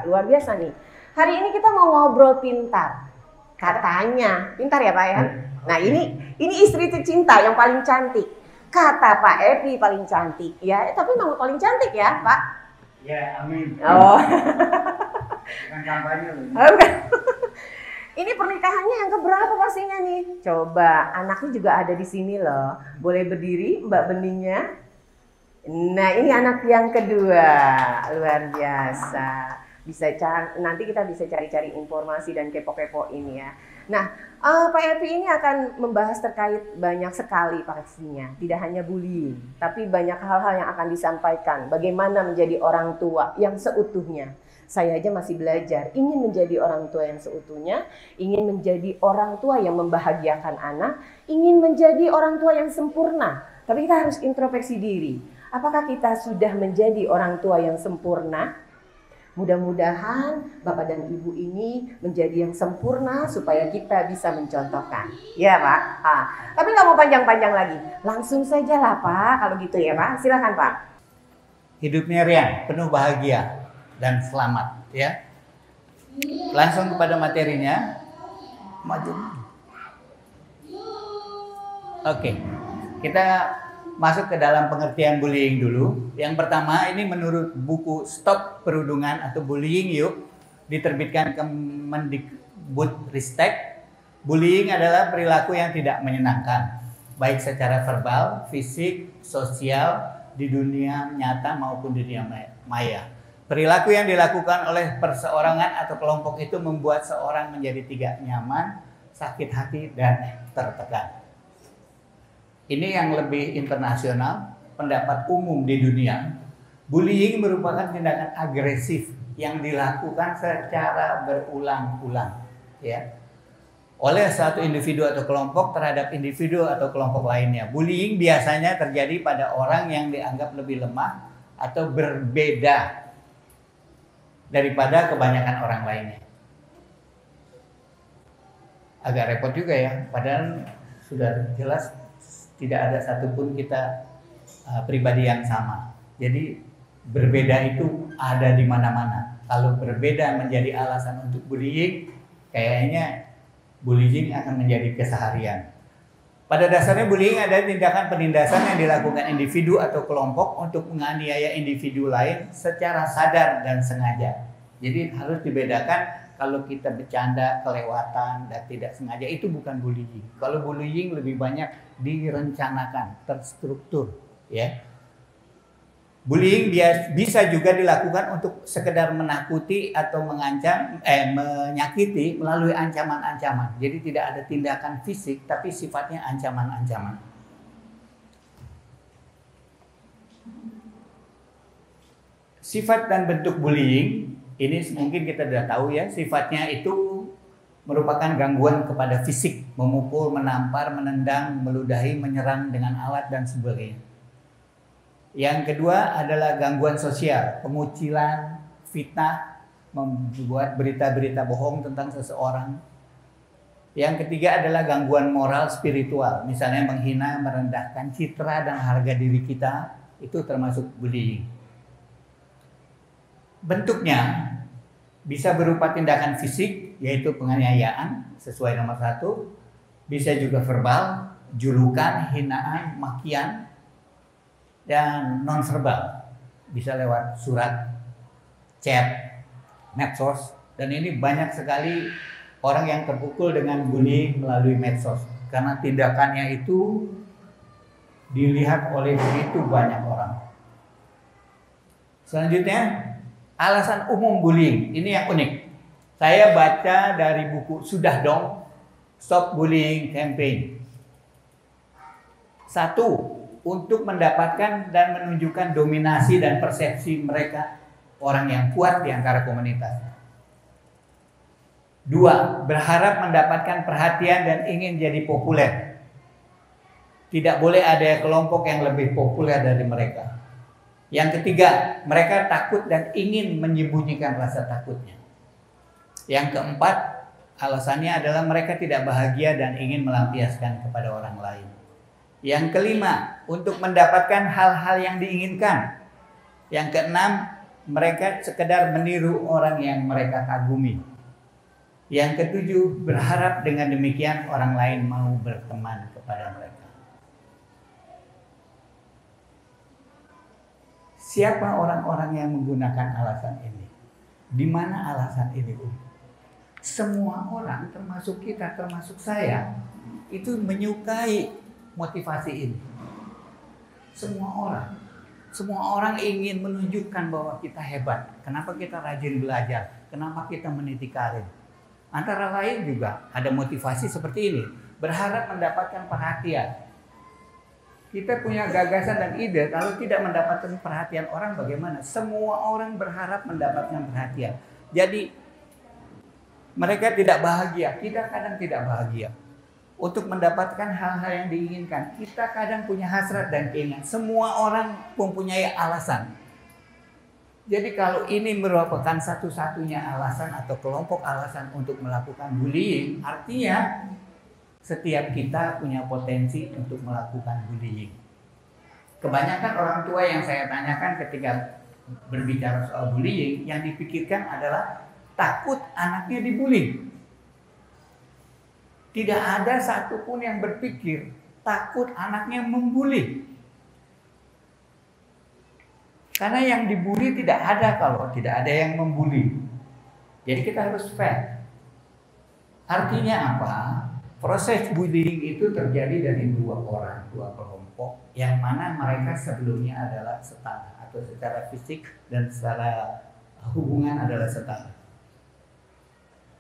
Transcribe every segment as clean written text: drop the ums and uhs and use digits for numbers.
luar biasa nih. Hari ini kita mau ngobrol pintar. Katanya, pintar ya Pak ya? Nah ini istri tercinta yang paling cantik. Kata Pak Epi paling cantik ya, tapi memang paling cantik ya Pak? Ya, amin. Oh. Bukan kampanye loh. Ini pernikahannya yang keberapa pastinya nih? Coba, anaknya juga ada di sini loh. Boleh berdiri Mbak Beningnya? Nah, ini anak yang kedua. Luar biasa. Nanti kita bisa cari-cari informasi dan kepo-kepo ini ya. Nah, Pak Epi ini akan membahas terkait banyak sekali pastinya. Tidak hanya bullying, tapi banyak hal-hal yang akan disampaikan. Bagaimana menjadi orang tua yang seutuhnya. Saya aja masih belajar, ingin menjadi orang tua yang seutuhnya, ingin menjadi orang tua yang membahagiakan anak, ingin menjadi orang tua yang sempurna. Tapi kita harus introspeksi diri. Apakah kita sudah menjadi orang tua yang sempurna? Mudah-mudahan Bapak dan Ibu ini menjadi yang sempurna supaya kita bisa mencontohkan. Ya Pak. Tapi nggak mau panjang-panjang lagi. Langsung saja lah Pak, kalau gitu ya Pak. Silakan Pak. Hidupnya riang, penuh bahagia dan selamat ya. Langsung kepada materinya. Maju. Oke. Kita masuk ke dalam pengertian bullying dulu. Yang pertama ini menurut buku Stop Perundungan atau Bullying Yuk, diterbitkan Kemendikbudristek. Bullying adalah perilaku yang tidak menyenangkan, baik secara verbal, fisik, sosial, di dunia nyata maupun di dunia maya. Perilaku yang dilakukan oleh perseorangan atau kelompok itu membuat seorang menjadi tidak nyaman, sakit hati, dan tertekan. Ini yang lebih internasional, pendapat umum di dunia. Bullying merupakan tindakan agresif yang dilakukan secara berulang-ulang, ya, oleh satu individu atau kelompok terhadap individu atau kelompok lainnya. Bullying biasanya terjadi pada orang yang dianggap lebih lemah atau berbeda daripada kebanyakan orang lainnya. Agak repot juga ya, padahal sudah jelas tidak ada satupun kita pribadi yang sama. Jadi berbeda itu ada di mana-mana. Kalau berbeda menjadi alasan untuk bullying, kayaknya bullying akan menjadi keseharian. Pada dasarnya bullying adalah tindakan penindasan yang dilakukan individu atau kelompok untuk menganiaya individu lain secara sadar dan sengaja. Jadi harus dibedakan. Kalau kita bercanda, kelewatan, dan tidak sengaja, itu bukan bullying. Kalau bullying lebih banyak direncanakan, terstruktur. Ya. Bullying bisa juga dilakukan untuk sekedar menakuti atau mengancam, menyakiti melalui ancaman-ancaman. Jadi tidak ada tindakan fisik, tapi sifatnya ancaman-ancaman. Sifat dan bentuk bullying ini mungkin kita sudah tahu ya, sifatnya itu merupakan gangguan kepada fisik, memukul, menampar, menendang, meludahi, menyerang dengan alat dan sebagainya. Yang kedua adalah gangguan sosial, pengucilan, fitnah, membuat berita-berita bohong tentang seseorang. Yang ketiga adalah gangguan moral spiritual, misalnya menghina, merendahkan citra dan harga diri kita, itu termasuk bullying. Bentuknya bisa berupa tindakan fisik, yaitu penganiayaan sesuai nomor 1. Bisa juga verbal, julukan, hinaan, makian, dan non-verbal. Bisa lewat surat, chat, medsos, dan ini banyak sekali orang yang terpukul dengan bullying melalui medsos. Karena tindakannya itu dilihat oleh begitu banyak orang. Selanjutnya, alasan umum bullying, ini yang unik. Saya baca dari buku Sudah Dong, Stop Bullying Campaign. 1. Untuk mendapatkan dan menunjukkan dominasi dan persepsi mereka orang yang kuat di antara komunitas. 2. Berharap mendapatkan perhatian dan ingin jadi populer. Tidak boleh ada kelompok yang lebih populer dari mereka. Yang ketiga, mereka takut dan ingin menyembunyikan rasa takutnya. Yang keempat, alasannya adalah mereka tidak bahagia dan ingin melampiaskan kepada orang lain. Yang kelima, untuk mendapatkan hal-hal yang diinginkan. Yang keenam, mereka sekedar meniru orang yang mereka kagumi. Yang ketujuh, berharap dengan demikian orang lain mau berteman kepada mereka. Siapa orang-orang yang menggunakan alasan ini? Di mana alasan ini? Semua orang, termasuk kita, termasuk saya, itu menyukai motivasi ini. Semua orang ingin menunjukkan bahwa kita hebat. Kenapa kita rajin belajar? Kenapa kita meniti karir? Antara lain juga ada motivasi seperti ini, berharap mendapatkan perhatian. Kita punya gagasan dan ide, kalau tidak mendapatkan perhatian orang bagaimana? Semua orang berharap mendapatkan perhatian. Jadi mereka tidak bahagia, kita kadang tidak bahagia. Untuk mendapatkan hal-hal yang diinginkan, kita kadang punya hasrat dan keinginan. Semua orang mempunyai alasan. Jadi kalau ini merupakan satu-satunya alasan atau kelompok alasan untuk melakukan bullying, artinya setiap kita punya potensi untuk melakukan bullying. Kebanyakan orang tua yang saya tanyakan ketika berbicara soal bullying, yang dipikirkan adalah takut anaknya dibully. Tidak ada satupun yang berpikir takut anaknya membuli. Karena yang dibully tidak ada kalau tidak ada yang membuli. Jadi kita harus fair. Artinya apa? Proses bullying itu terjadi dari dua orang, dua kelompok, yang mana mereka sebelumnya adalah setara, atau secara fisik dan secara hubungan adalah setara.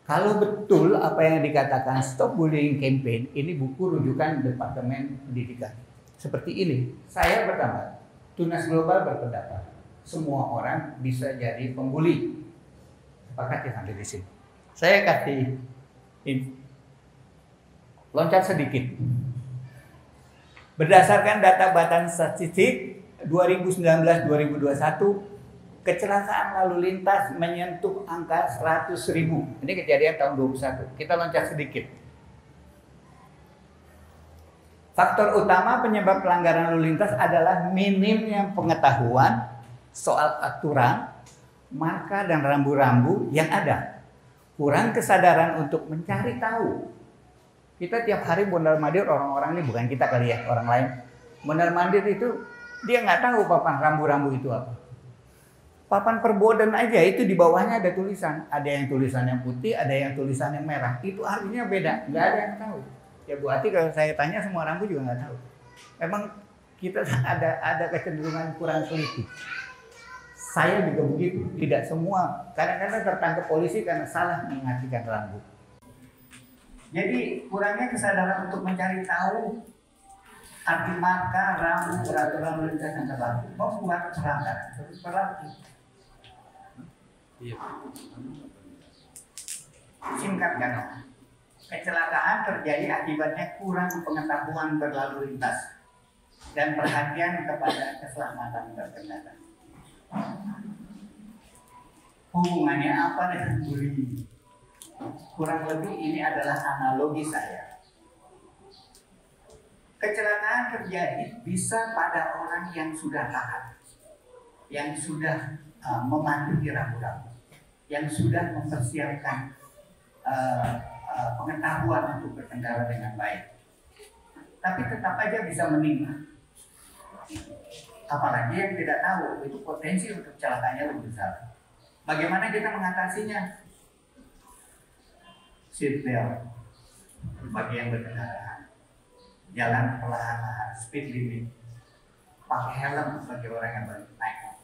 Kalau betul apa yang dikatakan Stop Bullying Campaign, ini buku rujukan Departemen Pendidikan. Seperti ini, saya pertama, Tunas Global berpendapat semua orang bisa jadi pembuli. Sepakat ya sampai di sini. Saya kasih loncat sedikit. Berdasarkan data Badan Statistik 2019-2021, kecelakaan lalu lintas menyentuh angka 100.000. Ini kejadian tahun 2021. Kita loncat sedikit. Faktor utama penyebab pelanggaran lalu lintas adalah minimnya pengetahuan soal aturan, marka dan rambu-rambu yang ada. Kurang kesadaran untuk mencari tahu. Kita tiap hari mondar-mandir, orang-orang ini bukan kita kali ya, orang lain. Mondar-mandir itu dia nggak tahu papan rambu-rambu itu apa. Papan perboden aja itu di bawahnya ada tulisan. Ada yang tulisannya putih, ada yang tulisannya merah. Itu artinya beda, nggak ada yang tahu. Ya Bu Ati kalau saya tanya semua rambu juga nggak tahu. Emang kita ada kecenderungan kurang teliti. Saya juga begitu, tidak semua. Kadang-kadang tertangkap polisi karena salah mengartikan rambu. Jadi kurangnya kesadaran untuk mencari tahu arti marka, rambu, peraturan lalu lintas yang berlaku membuat pelanggaran terus berlaku. Singkatkan, kecelakaan terjadi akibatnya kurang pengetahuan berlalu lintas dan perhatian kepada keselamatan berkendara. Hubungannya apa dengan bullying? Kurang lebih ini adalah analogi saya. Kecelakaan terjadi bisa pada orang yang sudah taat, yang sudah mematuhi rambu-rambu, yang sudah mempersiapkan pengetahuan untuk berkendara dengan baik. Tapi tetap aja bisa menimpa. Apalagi yang tidak tahu, itu potensi untuk kecelakaannya lebih besar. Bagaimana kita mengatasinya? Seatbelt bagi yang berkendaraan, jalan perlahan-lahan, speed limit, pakai helm bagi orang yang baru naik.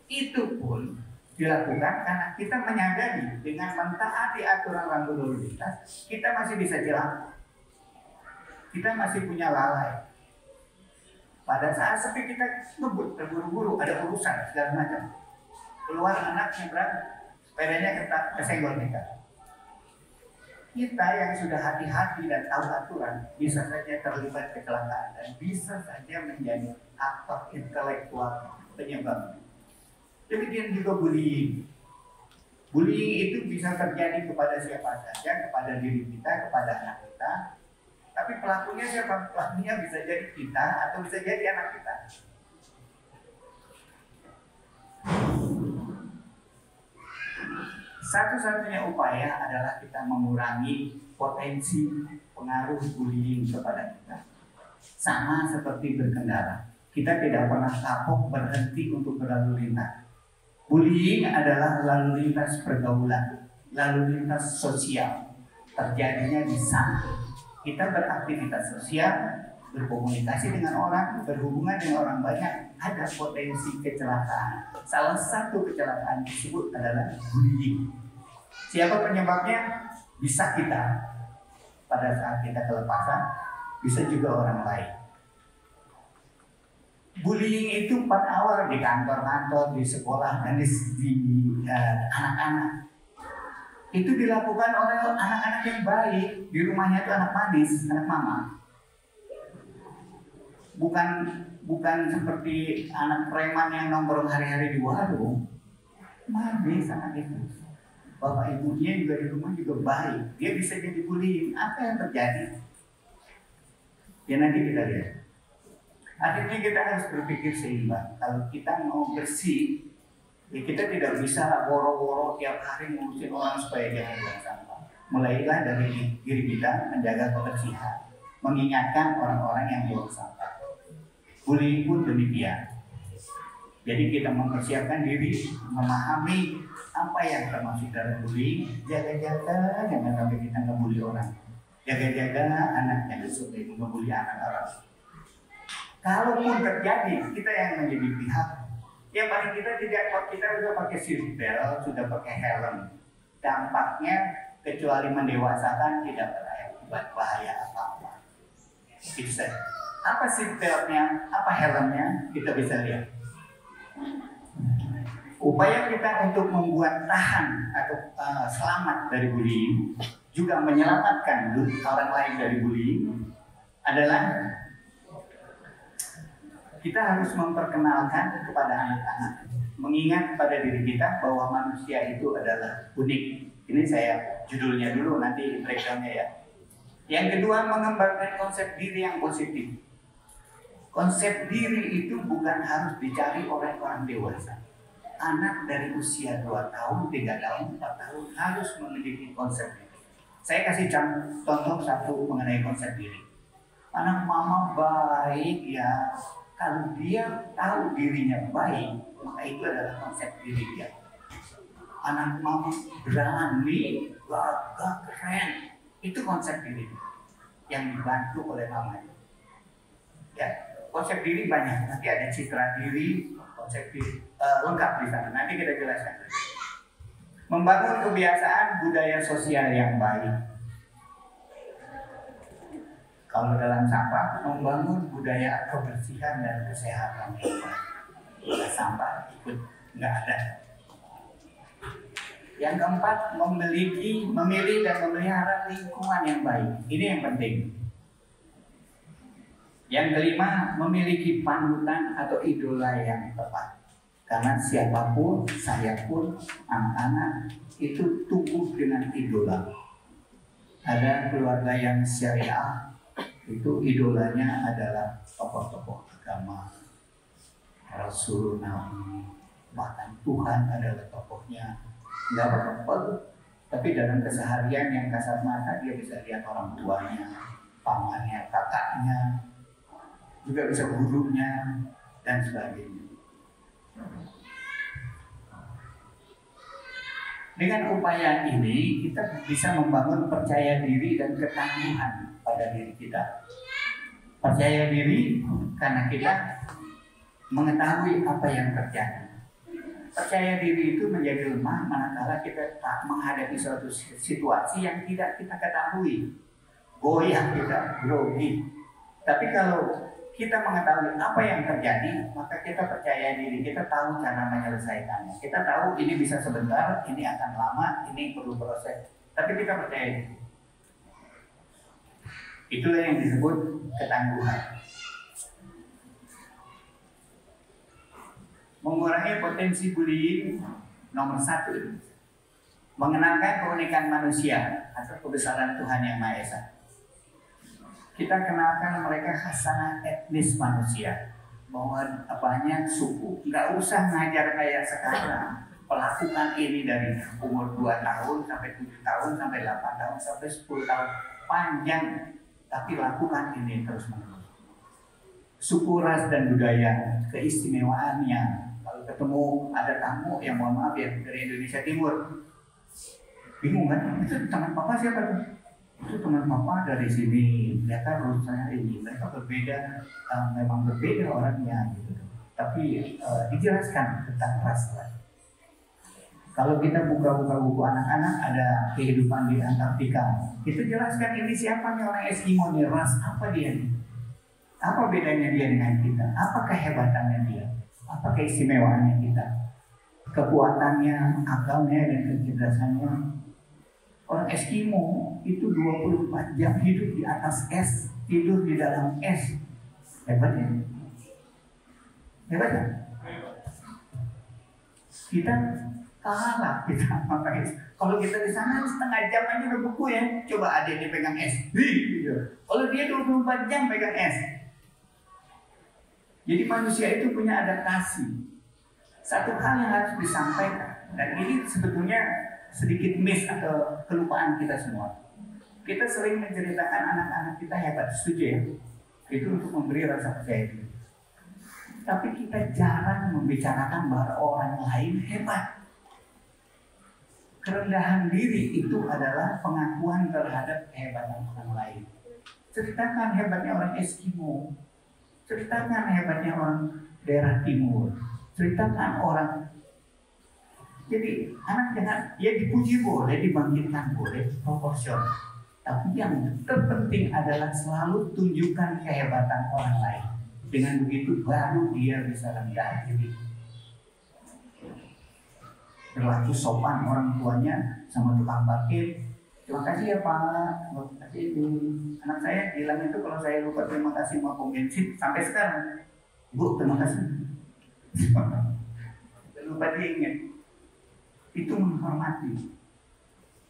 Itu pun dilakukan karena kita menyadari dengan mentaati aturan rambu lalu lintas, kita masih bisa jalan. Kita masih punya lalai. Pada saat sepi kita ngebut, terburu-buru, ada urusan segala macam. Keluar anak nyebrang, sepedanya kesenggol kita. Kita yang sudah hati-hati dan tahu aturan bisa saja terlibat kecelakaan dan bisa saja menjadi aktor intelektual penyebab. Demikian juga bullying. Bullying itu bisa terjadi kepada siapa saja, kepada diri kita, kepada anak kita. Tapi pelakunya siapa? Pelakunya bisa jadi kita atau bisa jadi anak kita. Satu-satunya upaya adalah kita mengurangi potensi pengaruh bullying kepada kita. Sama seperti berkendara, kita tidak pernah kapok berhenti untuk berlalu lintas. Bullying adalah lalu lintas pergaulan, lalu lintas sosial. Terjadinya di sana. Kita beraktivitas sosial, berkomunikasi dengan orang, berhubungan dengan orang banyak, ada potensi kecelakaan. Salah satu kecelakaan tersebut adalah bullying. Siapa penyebabnya? Bisa kita pada saat kita kelepasan, bisa juga orang lain. Bullying itu pada awal di kantor-kantor, di sekolah, dan di anak-anak. Itu dilakukan oleh anak-anak yang baik. Di rumahnya itu anak manis, anak mama. Bukan seperti anak preman yang nongkrong hari-hari di warung. Manis anak itu. Bapak ibunya juga di rumah juga baik. Dia bisa jadi bullying. Apa yang terjadi? Ya nanti kita lihat. Akhirnya kita harus berpikir seimbang. Kalau kita mau bersih, ya kita tidak bisa woro-woro tiap hari ngurusin orang supaya jangan buang sampah. Mulailah dari diri kita menjaga kebersihan, mengingatkan orang-orang yang buang sampah. Bullying pun demikian. Jadi kita mempersiapkan diri, memahami apa yang termasuk dalam bullying, jaga-jaga jangan sampai kita ngebully orang. Jaga-jaga anak jangan sampai ngebully anak orang. Kalaupun terjadi, kita yang menjadi pihak, ya paling kita sudah pakai seatbelt, sudah pakai helm. Dampaknya kecuali mendewasakan tidak berakibat bahaya apa-apa. Itu saja. Apa seatbeltnya, apa helmnya, kita bisa lihat. Upaya kita untuk membuat tahan atau selamat dari bullying, juga menyelamatkan orang lain dari bullying, adalah kita harus memperkenalkan kepada anak-anak, mengingat pada diri kita bahwa manusia itu adalah unik. Ini saya judulnya dulu, nanti breakdownnya ya. Yang kedua, mengembangkan konsep diri yang positif. Konsep diri itu bukan harus dicari oleh orang dewasa. Anak dari usia 2 tahun, 3 tahun, 4 tahun harus memiliki konsep diri. Saya kasih contoh satu mengenai konsep diri. Anak mama baik ya, kalau dia tahu dirinya baik, maka itu adalah konsep diri dia. Anak mama berani, gagah, keren, itu konsep diri yang dibantu oleh mamanya. Ya, konsep diri banyak. Nanti ada citra diri, konsep diri lengkap di sana. Nanti kita jelaskan. Membangun kebiasaan budaya sosial yang baik. Kalau dalam sampah, membangun budaya kebersihan dan kesehatan yang baik. Bila sampah ikut nggak ada. Yang keempat, memilih dan memelihara lingkungan yang baik. Ini yang penting. Yang kelima, memiliki panutan atau idola yang tepat. Karena siapapun, saya pun, anak-anak itu tumbuh dengan idola. Ada keluarga yang syariah, itu idolanya adalah tokoh-tokoh agama, Rasul, Nabi, bahkan Tuhan adalah tokohnya. Nggak apa-apa, tapi dalam keseharian yang kasar mata dia bisa lihat orang tuanya, pamannya, kakaknya, juga bisa gurunya dan sebagainya. Dengan upaya ini kita bisa membangun percaya diri dan ketangguhan pada diri kita. Percaya diri karena kita mengetahui apa yang terjadi. Percaya diri itu menjadi lemah manakala kita tak menghadapi suatu situasi yang tidak kita ketahui. Goyah kita, grogi. Tapi kalau kita mengetahui apa yang terjadi, maka kita percaya diri, kita tahu cara menyelesaikannya. Kita tahu ini bisa sebentar, ini akan lama, ini perlu proses. Tapi kita percaya diri. Itulah yang disebut ketangguhan. Mengurangi potensi bullying nomor 1, mengenalkan keunikan manusia atau kebesaran Tuhan Yang Maha Esa. Kita kenalkan mereka khasanah etnis manusia, bahwa apanya suku. Nggak usah ngajar kayak sekarang. Melakukan ini dari umur 2 tahun sampai 7 tahun sampai 8 tahun sampai 10 tahun, panjang, tapi lakukan ini terus menerus. Suku, ras, dan budaya, keistimewaannya. Kalau ketemu ada tamu yang mohon maaf ya dari Indonesia Timur, bingung kan? Itu teman papa siapa tuh? Itu teman papa dari sini. Mereka urusannya ini. Mereka berbeda, memang berbeda orangnya gitu. Tapi dijelaskan tentang ras. Kalau kita buka-buka buku anak-anak ada kehidupan di Antartika, kita jelaskan ini siapa nih orang Eskimo nih, ras apa dia nih? Apa bedanya dia dengan kita? Apa kehebatannya dia? Apa keistimewaannya kita? Kekuatannya, akalnya, dan kecerdasannya. Orang Eskimo itu 24 jam hidup di atas es, tidur di dalam es. Hebat ya? Hebat ya? Kita kalah kita makan es. Kalau kita di sana setengah jam aja udah beku ya. Coba ada yang pegang es. Kalau dia 24 jam pegang es. Jadi manusia itu punya adaptasi. Satu hal yang harus disampaikan, dan ini sebetulnya sedikit miss atau kelupaan kita semua. Kita sering menceritakan anak-anak kita hebat, setuju ya? Itu untuk memberi rasa percaya diri. Tapi kita jarang membicarakan bahwa orang lain hebat. Kerendahan diri itu adalah pengakuan terhadap kehebatan orang lain. Ceritakan hebatnya orang Eskimo. Ceritakan hebatnya orang daerah timur. Ceritakan orang. Jadi anak jangan, ya dipuji boleh, dibangkitkan boleh, proporsional. Tapi yang terpenting adalah selalu tunjukkan kehebatan orang lain. Dengan begitu baru dia bisa rendah diri. Berlaku sopan orang tuanya sama tukang parkir. Terima kasih ya Pak, terima kasih Bu. Anak saya bilang itu kalau saya lupa terima kasih mau pom bensin sampai sekarang. Bu, terima kasih. Lupa diingat. Itu menghormati.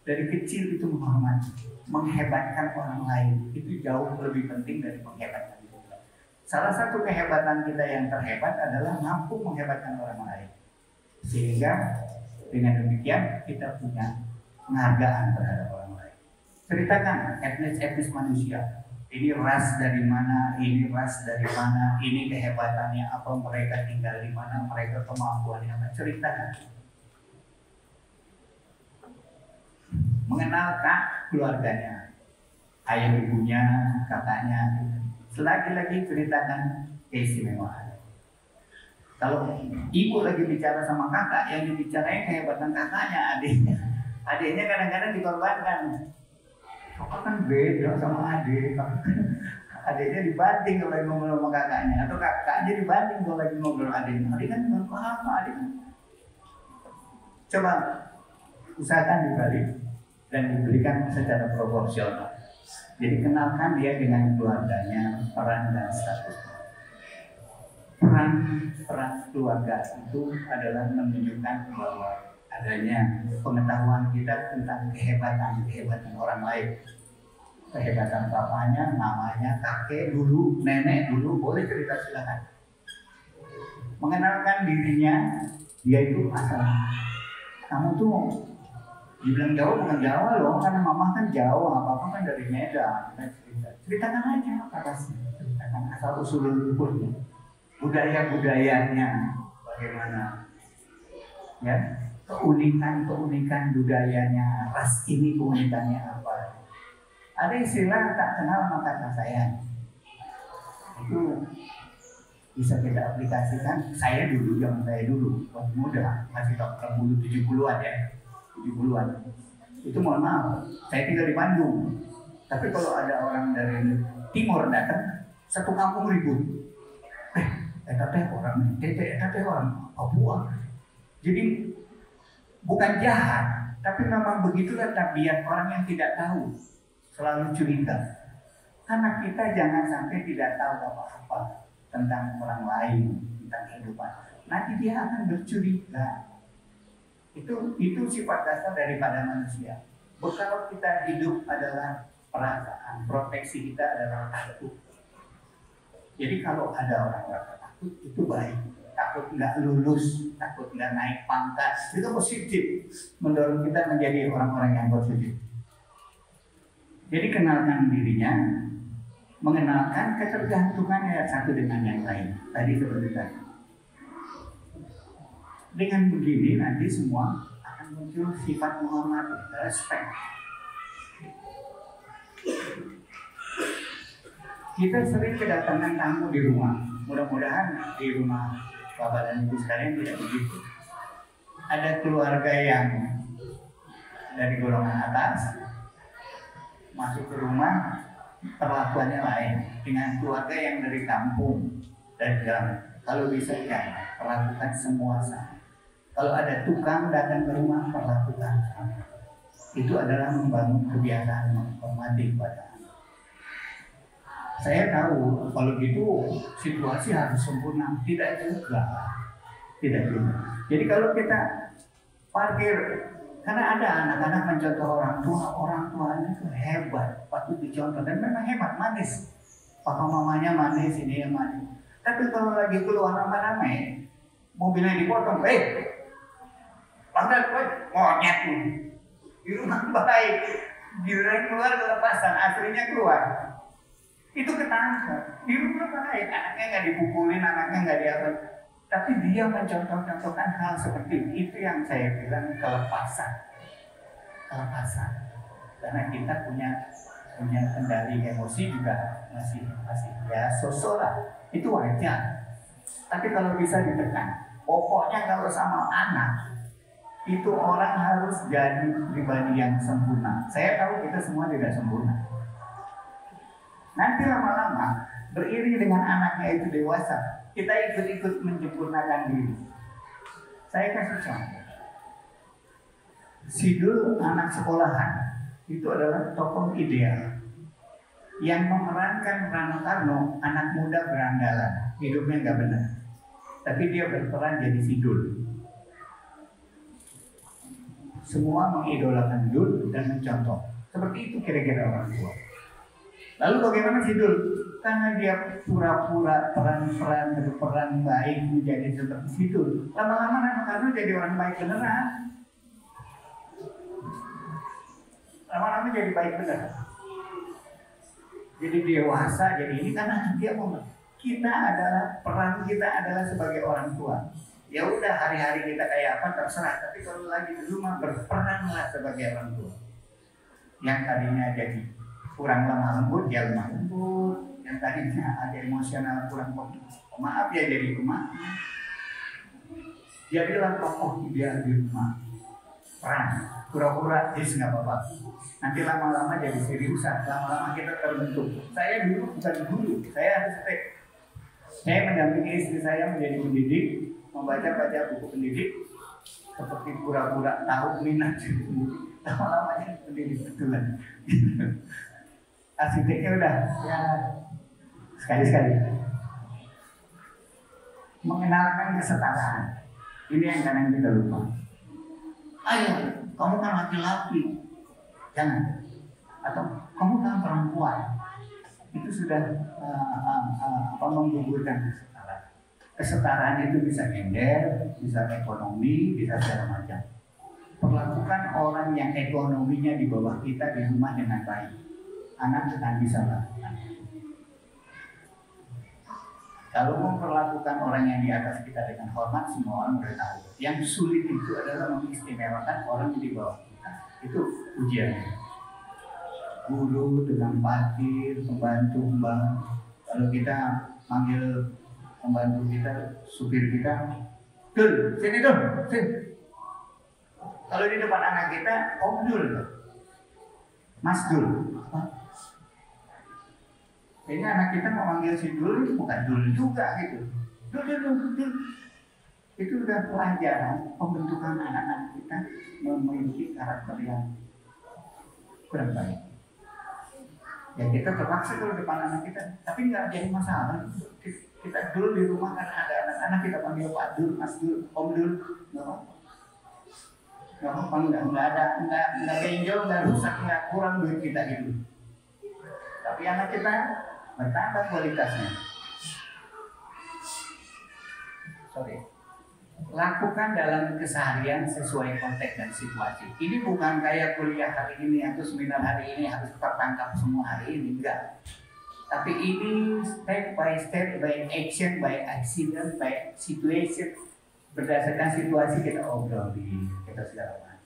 Dari kecil itu menghormati, menghebatkan orang lain itu jauh lebih penting dari menghebatkan kita. Salah satu kehebatan kita yang terhebat adalah mampu menghebatkan orang lain. Sehingga dengan demikian kita punya penghargaan terhadap orang lain. Ceritakan etnis-etnis manusia. Ini ras dari mana, ini ras dari mana, ini kehebatannya apa, mereka tinggal di mana, mereka kemampuannya apa. Ceritakan. Mengenal keluarganya, ayah ibunya, kakaknya. Selagi-lagi ceritakan keistimewaan. Kalau ibu lagi bicara sama kakak, yang dibicarain kehebatan kakaknya, adiknya. Adiknya kadang-kadang dikorbankan. Kakak kan beda sama adik. Adiknya dibanting kalau lagi ngobrol sama kakaknya, atau kakaknya dibanting kalau lagi ngobrol sama adiknya. Adik kan nggak paham, adik. Coba usahakan dibalik dan diberikan secara proporsional. Jadi kenalkan dia dengan keluarganya, peran dan status. Peran keluarga itu adalah menunjukkan bahwa adanya pengetahuan kita tentang kehebatan orang lain. Kehebatan bapaknya, mamanya, kakek dulu, nenek dulu, boleh cerita silakan. Mengenalkan dirinya, dia itu asal. Kamu tuh dibilang Jawa bukan Jawa loh, karena mama kan Jawa, papa kan dari Medan. Ceritakan aja apa sih, ceritakan asal usul leluhurnya, budaya-budayanya bagaimana, ya, keunikan budayanya, ras ini keunikannya apa. Ada istilah tak kenal maka tak sayang. Itu bisa kita aplikasikan. Saya dulu, zaman saya dulu, waktu muda, masih tahun dulu 70-an ya. 70-an. Itu mohon maaf, saya tinggal di Bandung. Tapi kalau ada orang dari timur datang, satu kampung ribut. Teh orang teh orang Papua. Jadi bukan jahat, tapi memang begitulah tabiat orang yang tidak tahu. Selalu curiga. Karena kita jangan sampai tidak tahu apa-apa tentang orang lain, tentang kehidupan. Nanti dia akan bercuriga. Itu sifat dasar daripada manusia. Kalau kita hidup adalah perasaan, proteksi kita adalah takut. Jadi kalau ada orang rasa takut itu baik. takut nggak lulus, takut nggak naik pangkat. Itu positif, mendorong kita menjadi orang-orang yang positif. Jadi kenalkan dirinya, mengenalkan ketergantungan yang satu dengan yang lain. Tadi seperti tadi. Dengan begini nanti semua akan muncul sifat menghormati, respect. Kita sering kedatangan tamu di rumah. Mudah-mudahan di rumah Bapak dan Ibu sekalian tidak begitu. Ada keluarga yang dari golongan atas masuk ke rumah, perlakuannya lain dengan keluarga yang dari kampung, dari jalan. Kalau bisa ya perlakukan semua sama. Kalau ada tukang datang ke rumah, perlakukan sama. Itu adalah membangun kebiasaan menghormati kepada. Saya tahu kalau gitu situasi harus sempurna, tidak juga. Jadi kalau kita parkir, karena ada anak-anak mencontoh orang tuanya itu hebat, patut dicontoh dan memang hebat, manis. Papa mamanya manis, ini yang manis. Tapi kalau lagi keluar ramai-ramai, mobilnya dipotong, monyet tuh. Di rumah baik, giliran keluar kelepasan, aslinya keluar. Itu ketangkap. Di rumah baik, anaknya nggak dipukulin, anaknya nggak diapa. Tapi dia mencontoh-contohkan hal seperti itu yang saya bilang kelepasan. Karena kita punya kendali emosi juga masih ya sosok lah. Itu wajar. Tapi kalau bisa ditekan, pokoknya kalau sama anak itu orang harus jadi pribadi yang sempurna. Saya tahu kita semua tidak sempurna. Nanti lama-lama beriring dengan anaknya itu dewasa, kita ikut-ikut menyempurnakan diri. Saya kasih contoh. Sidul anak sekolahan itu adalah tokoh ideal yang memerankan Rano Karno, anak muda berandalan, hidupnya nggak benar, tapi dia berperan jadi Sidul. Semua mengidolakan Dul dan mencontoh. Seperti itu kira-kira orang tua. Lalu bagaimana Sidul? Karena dia pura-pura berperan baik menjadi seperti Sidul. Lama-lama Rano Karno jadi orang baik beneran. Lama-lama jadi baik beneran. Jadi dewasa, jadi ini karena dia mau. Peran kita adalah sebagai orang tua. Ya udah hari-hari kita kayak apa terserah. Tapi kalau lagi di rumah berperanlah sebagai orang tua. Yang tadinya jadi kurang lemah lembut, ya lemah lembut. Yang tadinya ada emosional kurang pemaaf, ya jadi pemaaf. Jadilah tokoh ideal di rumah. Peran, pura-pura, nggak apa-apa. Nanti lama-lama jadi seriusan, lama-lama kita terbentuk. Saya dulu bukan guru, saya harus saya mendampingi istri saya menjadi pendidik, membaca buku pendidik, seperti pura-pura tahu minat lama-lama jadi pendidik betulan. Arsiteknya udah ya sekali-sekali mengenalkan kesetaraan. Ini yang kadang kita lupa. Ayo, kamu kan laki-laki, jangan. Atau kamu kan perempuan. Itu sudah menggugurkan kesetaraan. Kesetaraan itu bisa gender, bisa ekonomi, bisa segala macam. Perlakukan orang yang ekonominya di bawah kita di rumah dengan baik. Anak akan bisa lakukan. Kalau memperlakukan orang yang di atas kita dengan hormat, semua orang udah tahu. Yang sulit itu adalah mengistimewakan orang di bawah kita. Itu ujiannya. Guru dengan parkir, pembantu, kalau kita manggil pembantu kita, supir kita, Dul, sini Dul, sini. Kalau di depan anak kita, Om Dul, Mas Dul. Ini anak kita mau manggil si Dul, bukan Dul juga gitu. Dul. Itu udah pelajaran pembentukan anak-anak kita memiliki karakter yang kurang baik. Ya kita terpaksa kalau depan anak kita, tapi nggak jadi masalah. Kita dulu di rumah karena ada anak-anak kita panggil Pak Dul, Mas Dul, Om Dul, nggak apa-apa, nggak benjol, nggak rusak, nggak kurang duit kita itu. Tapi anak kita bertambah kualitasnya. Sorry. lakukan dalam keseharian sesuai konteks dan situasi. Ini bukan kayak kuliah hari ini atau seminar hari ini harus tertangkap semua hari ini, enggak. Tapi ini step, by action, by accident, by situation, berdasarkan situasi kita obrolin, kita segala macam.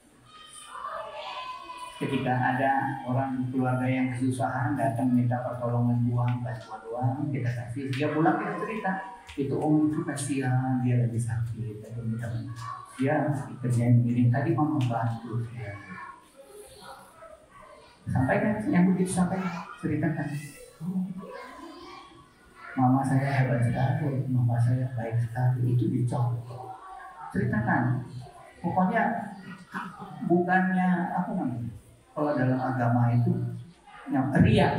Ketika ada orang keluarga yang kesusahan datang minta pertolongan uang, bantuan uang, kita kasih, dia pulang kita cerita, itu om itu kasihan, dia lagi sakit, atau minta dia kerjaan begini, tadi mau membantu dia. Sampaikan yang begitu, sampaikan, ceritakan. Mama saya hebat sekali, mama saya baik sekali, itu dicontoh. Ceritakan, pokoknya bukannya apa namanya? Kalau dalam agama itu yang riya,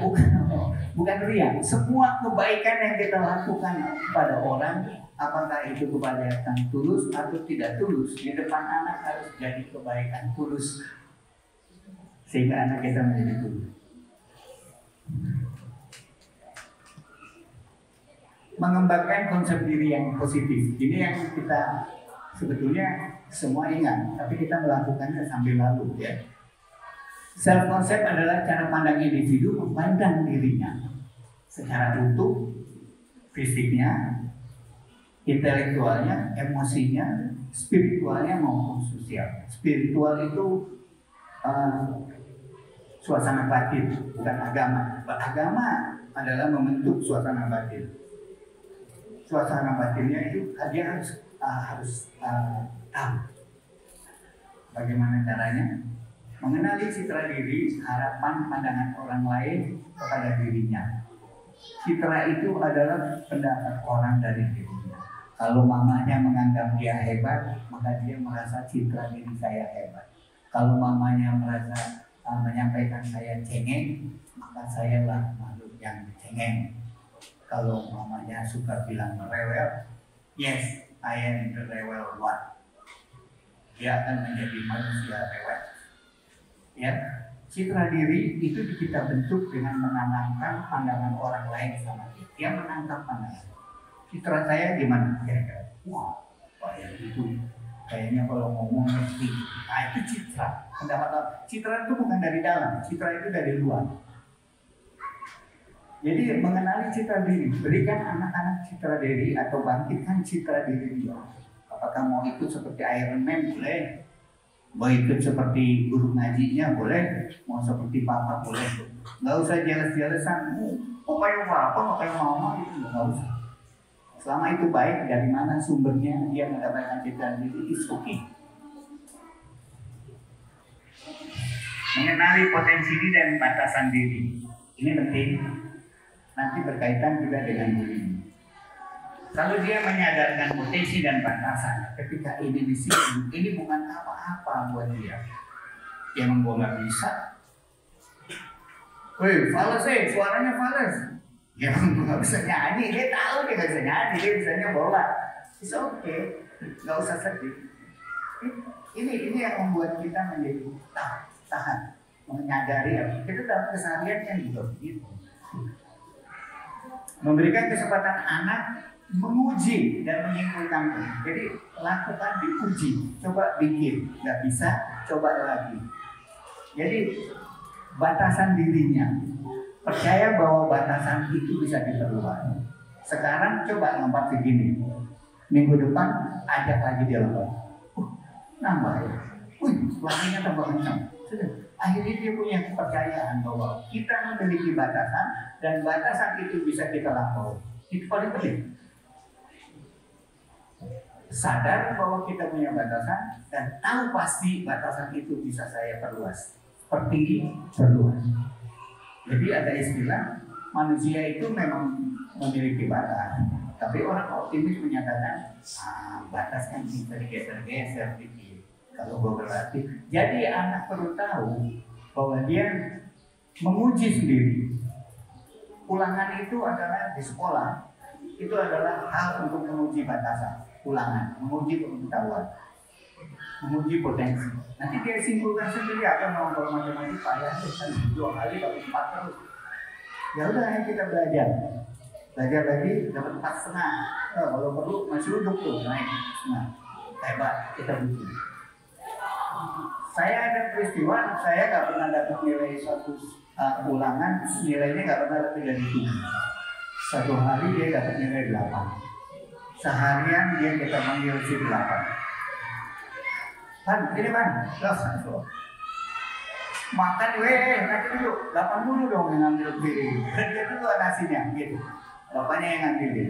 bukan riya. Semua kebaikan yang kita lakukan pada orang, apakah itu kebaikan tulus atau tidak tulus, di depan anak harus jadi kebaikan tulus, sehingga anak kita menjadi tulus. Mengembangkan konsep diri yang positif. Ini yang kita sebetulnya semua ingat, tapi kita melakukannya sambil lalu, ya. Self concept adalah cara pandang individu memandang dirinya secara utuh, fisiknya, intelektualnya, emosinya, spiritualnya maupun sosial. Spiritual itu suasana batin, bukan agama. Agama adalah membentuk suasana batin. Suasana batinnya itu dia harus tahu bagaimana caranya mengenali citra diri, harapan pandangan orang lain kepada dirinya. Citra itu adalah pendapat orang dari dirinya. Kalau mamanya menganggap dia hebat, maka dia merasa citra diri saya hebat. Kalau mamanya merasa menyampaikan saya cengeng, maka saya lah makhluk yang cengeng. Kalau mamanya suka bilang rewel, yes, I am the rewel one. Dia akan menjadi manusia rewel. Ya, citra diri itu kita bentuk dengan menanamkan pandangan orang lain sama dia. Dia menangkap pandangan. Citra saya gimana? Kira-kira, wah, kayak gitu. Kayaknya kalau ngomong mesti. Nah, itu citra. Pendapat citra itu bukan dari dalam, citra itu dari luar. Jadi mengenali citra diri, berikan anak-anak citra diri atau bangkitkan citra diri dia. Apakah mau ikut seperti Iron Man boleh? Mau ikut seperti guru ngajinya boleh, mau seperti papa boleh. Nggak usah jelas-jelasan, kok kayak papa, kok kayak mama, itu nggak usah. Selama itu baik, dari mana sumbernya dia mendapatkan citra diri, it's okay. Mengenali potensi diri dan batasan diri, ini penting. Nanti berkaitan juga dengan diri. Kalau dia menyadarkan potensi dan batasan, ketika ini di sini, ini bukan apa-apa buat dia. Yang gua nggak bisa. Wih, fales suaranya fales. Ya gua nggak bisa nyanyi, dia tahu dia nggak bisa nyanyi, dia bisanya bola. It's okay, nggak usah sedih. Ini yang membuat kita menjadi tahan, menyadari. Kita dalam keseharian kan juga begitu. Memberikan kesempatan anak menguji dan menyimpulkan. Jadi lakukan diuji, coba bikin, nggak bisa, coba lagi. Jadi batasan dirinya, percaya bahwa batasan itu bisa diperluas. Sekarang coba lompat begini, minggu depan ajak lagi dia lompat, nambah ya, larinya tambah kencang. Akhirnya dia punya kepercayaan bahwa kita memiliki batasan dan batasan itu bisa kita lampaui. Itu paling penting. Sadar bahwa kita punya batasan dan tahu pasti batasan itu bisa saya perluas. Pertinggi, perluas. Jadi ada istilah manusia itu memang memiliki batas. Tapi orang optimis menyatakan batas kan bisa digeser-geser dikit. Kalau gue berarti, jadi anak perlu tahu bahwa dia menguji sendiri. Ulangan itu adalah di sekolah, itu adalah hal untuk menguji batasan. Ulangan, menguji pengetahuan, menguji potensi. Nanti dia simpulkan sendiri apa mau kalau matematika ya, bisa 2 kali dapat 4 terus. Ya udah kita belajar lagi dapat 4,5. Kalau perlu masih duduk tuh naik 4,5. hebat, kita butuh. Saya ada peristiwa anak saya nggak pernah dapat nilai suatu ulangan, nilainya nggak pernah lebih dari 7. Satu hari dia dapat nilai 8. Seharian dia kita panggil si 8. Pan, ini pan, makan nanti dulu 80 dong yang ngambil piring. Dia dulu nasinya gitu. Bapaknya yang ngambilin.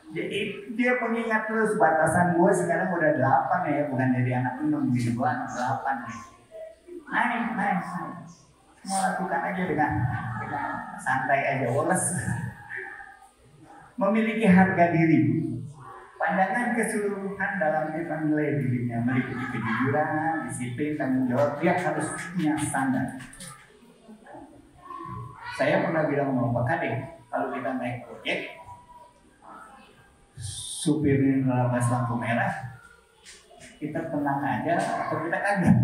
Jadi dia mengingat terus batasan gue sekarang udah 8 ya, bukan dari anak 6 gitu, gue anak 8 nih. Naik. Semua lakukan aja dengan santai aja, woles. Memiliki harga diri. Pandangan keseluruhan dalam kita menilai dirinya, meliputi kejujuran, disiplin, tanggung jawab, dia harus punya standar. Saya pernah bilang sama Pak Kadek, kalau kita naik proyek, supirnya nerabas lampu merah, kita tenang aja atau kita kagak.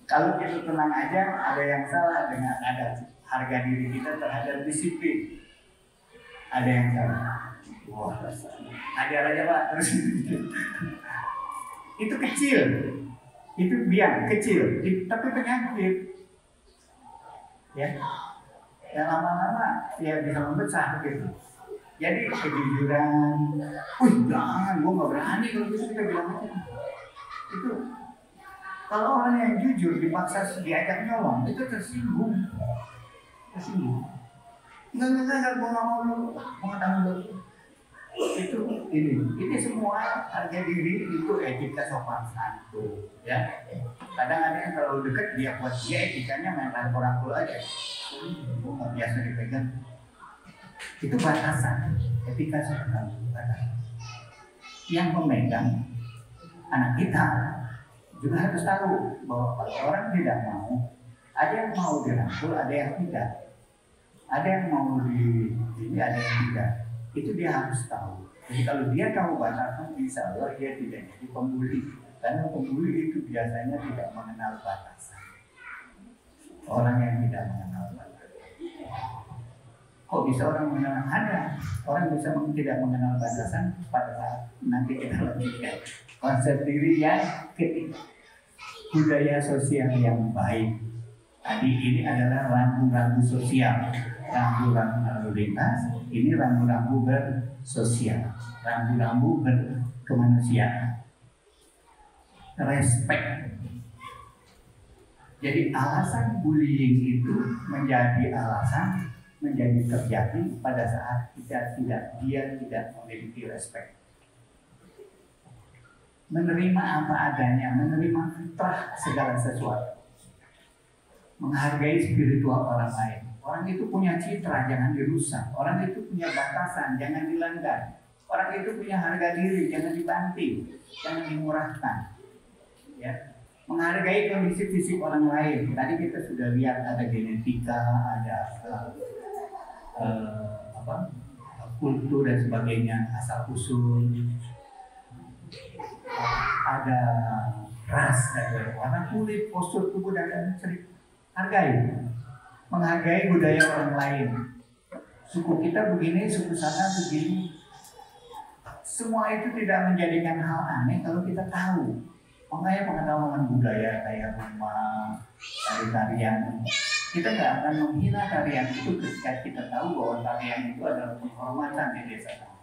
Kalau kita tenang aja, ada yang salah dengan ada harga diri kita terhadap disiplin. Ada yang salah. Wah, ada aja Pak. Terus itu kecil, itu biang kecil, tapi penyakit. Ya, yang lama-lama ya bisa membesar gitu. Jadi kejujuran, jangan, gue nggak berani kalau gitu kita bilang aja. Itu kalau orang yang jujur dipaksa diajak nyolong itu tersinggung. Enggak, gue nggak mau lu, mau tanggung jawab. Itu ini semua harga diri itu etika sopan santun ya. Kadang ada yang terlalu dekat dia buat dia etikanya main rangkul-rangkul aja, nggak biasa dipegang. Itu batasan etika sopan santun. Yang memegang anak kita juga harus tahu bahwa kalau orang tidak mau, ada yang mau dirangkul, ada yang tidak, ada yang mau ini, ada yang tidak. Itu dia harus tahu. Jadi kalau dia tahu batasan, insya Allah dia tidak jadi pembuli. Karena pembuli itu biasanya tidak mengenal batasan. Orang yang tidak mengenal batasan. Kok bisa orang mengenal? Ada orang bisa tidak mengenal batasan pada saat nanti kita lanjutkan konsep diri yang ketika budaya sosial yang baik. Tadi ini adalah rambu-rambu sosial. Rambu-rambu lalu lintas, ini rambu-rambu bersosial, rambu-rambu berkemanusiaan. Respect. Jadi alasan bullying itu menjadi alasan menjadi terjadi pada saat dia tidak memiliki respect. Menerima apa adanya, menerima fitrah segala sesuatu. Menghargai spiritual orang lain. Orang itu punya citra, jangan dirusak. Orang itu punya batasan, jangan dilanggar. Orang itu punya harga diri, jangan dibanting, jangan dimurahkan. Ya, menghargai kondisi fisik orang lain. Tadi kita sudah lihat ada genetika, ada kultur dan sebagainya, asal usul, ada ras, ada warna kulit, postur tubuh dan lain-lain. Hargai. Menghargai budaya orang lain. Suku kita begini, suku sana begini. Semua itu tidak menjadikan hal aneh kalau kita tahu. Makanya pengetahuan budaya kayak rumah, tari-tarian. Kita nggak akan menghina tarian itu ketika kita tahu bahwa tarian itu adalah penghormatan di desa.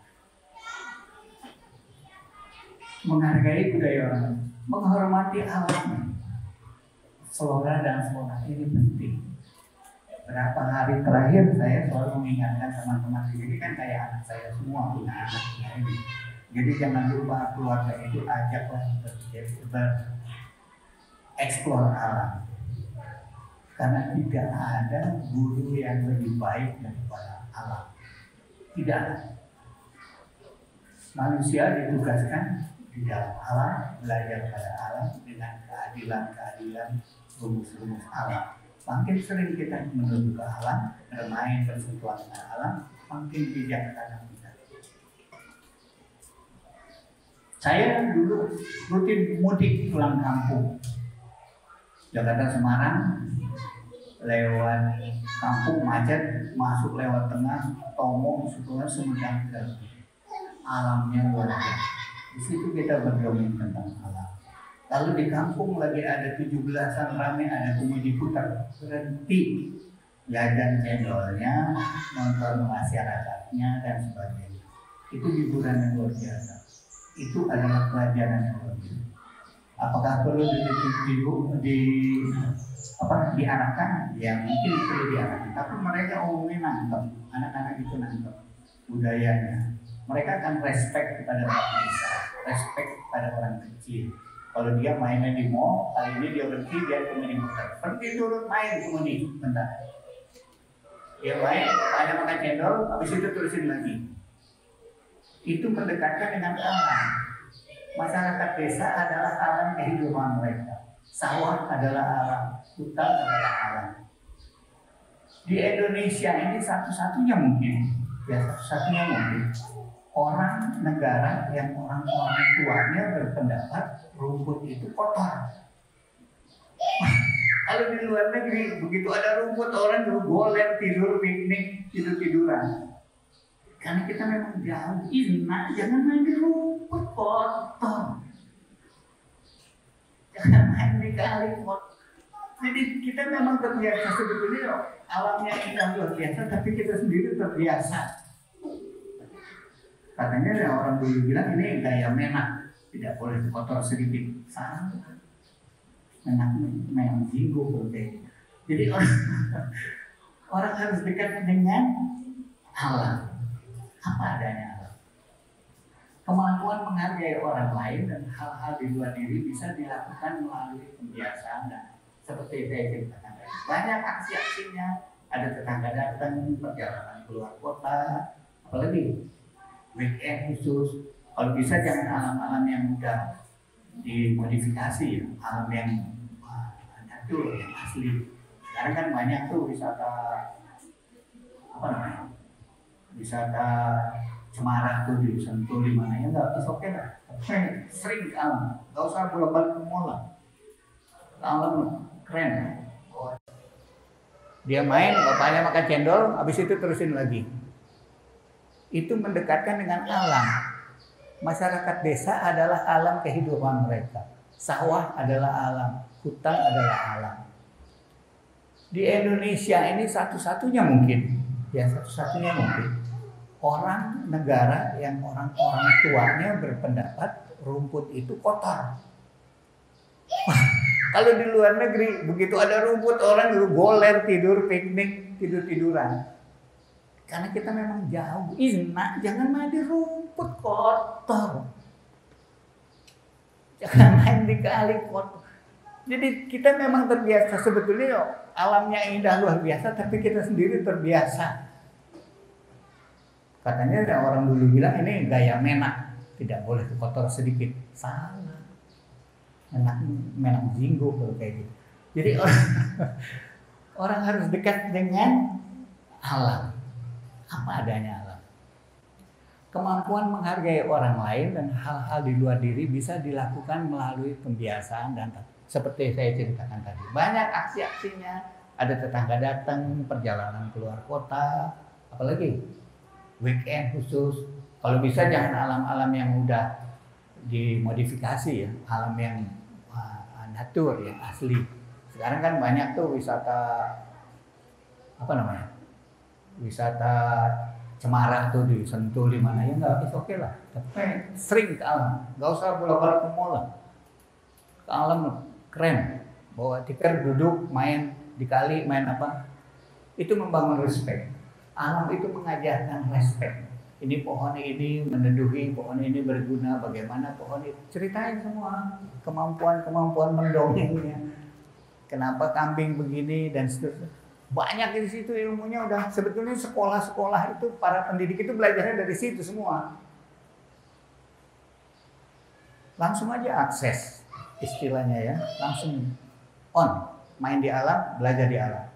Menghargai budaya orang lain, menghormati alam. Flora dan fauna ini penting. Berapa hari terakhir saya selalu mengingatkan teman-teman di sini, kan kayak anak saya semua punya anaknya ini. Jadi jangan lupa keluarga itu ajaklah bereksplor alam. Karena tidak ada guru yang lebih baik daripada alam. Tidak ada. Manusia ditugaskan di dalam alam, belajar pada alam dengan keadilan rumus-rumus alam. Makin sering kita menuju ke alam, bermain bersentuhan dengan alam, makin bijaksana kita. Saya dulu rutin mudik pulang kampung, Jakarta Semarang, lewat kampung macet, masuk lewat tengah, Tomong, Sumedang. alamnya luar biasa. Di situ kita berdomain tentang alam. Lalu di kampung lagi ada 17-an rame, ada komedi putar, berhenti jajan cendolnya, nonton masyarakatnya dan sebagainya. Itu hiburan yang luar biasa. Itu adalah pelajaran yang luar biasa. Apakah perlu diarahkan? Ya mungkin perlu diarahkan. Tapi mereka umumnya nangkep, anak-anak itu nangkep budayanya. Mereka akan respect kepada orang desa, respect kepada orang kecil. Kalau dia mainnya di mall, kali ini dia berhenti, dia komedi putar. Berhenti turun main komedi, bentar. Dia main, ada makan cendol, habis itu terusin lagi. Itu mendekatkan dengan alam. Masyarakat desa adalah alam kehidupan mereka. Sawah adalah alam, hutan adalah alam. Di Indonesia ini satu-satunya mungkin, ya satu-satunya mungkin orang negara yang orang-orang tuanya berpendapat rumput itu kotor. Kalau di luar negeri begitu ada rumput orang dulu goler, tidur, piknik, tidur-tiduran. Karena kita memang jauh, jangan main di rumput kotor. Jangan main di kali kotor. Jadi kita memang terbiasa sebetulnya alamnya indah luar biasa, tapi kita sendiri terbiasa. Katanya orang dulu bilang ini gaya menak, tidak boleh kotor sedikit. Salah. Menak memang jinggo berarti. Jadi orang harus dekat dengan alam, apa adanya alam. Kemampuan menghargai orang lain dan hal-hal di luar diri bisa dilakukan melalui kebiasaan dan seperti saya ceritakan tadi. Banyak aksi-aksinya, ada tetangga datang, perjalanan keluar kota, apalagi weekend khusus. Kalau bisa jangan alam-alam yang mudah dimodifikasi, ya. Alam yang natural, yang asli. Sekarang kan banyak tuh wisata wisata Cemara tuh di Sentul di mana ya nggak, oke lah. Sering ke alam, nggak usah bolak-balik ke mall. Alam keren. Dia main, bapaknya makan cendol, habis itu terusin lagi. Itu mendekatkan dengan alam. Masyarakat desa adalah alam kehidupan mereka. Sawah adalah alam, hutan adalah alam. Di Indonesia ini satu-satunya mungkin, ya satu-satunya mungkin orang negara yang orang-orang tuanya berpendapat rumput itu kotor. Kalau di luar negeri begitu ada rumput orang dulu goler, tidur, piknik, tidur-tiduran. Karena kita memang jauh, jangan main di rumput kotor. Jangan main di kali kotor. Jadi kita memang terbiasa sebetulnya alamnya indah luar biasa, tapi kita sendiri terbiasa. Katanya orang dulu bilang ini gaya menak, tidak boleh kotor sedikit. Salah. Menak jinggo kalau kayak gitu. Jadi orang harus dekat dengan alam. Apa adanya alam. Kemampuan menghargai orang lain dan hal-hal di luar diri bisa dilakukan melalui pembiasaan dan seperti saya ceritakan tadi. Banyak aksi-aksinya, ada tetangga datang, perjalanan keluar kota, apalagi weekend khusus. Kalau bisa jangan alam-alam yang udah dimodifikasi ya, alam yang natur yang asli. Sekarang kan banyak tuh wisata wisata Cemara tuh di Sentul di mana ya nggak, oke lah. Tapi sering ke alam, nggak usah bolak-balik ke mall. Ke alam keren, bawa tikar duduk main di kali main apa, itu membangun respect. Alam itu mengajarkan respect. Ini pohon ini meneduhi, pohon ini berguna, bagaimana pohon itu. Ceritain semua kemampuan mendongengnya. Kenapa kambing begini dan seterusnya. Banyak di situ ilmunya udah. Sebetulnya sekolah-sekolah itu para pendidik itu belajarnya dari situ semua. Langsung aja akses istilahnya ya, langsung on, main di alam, belajar di alam.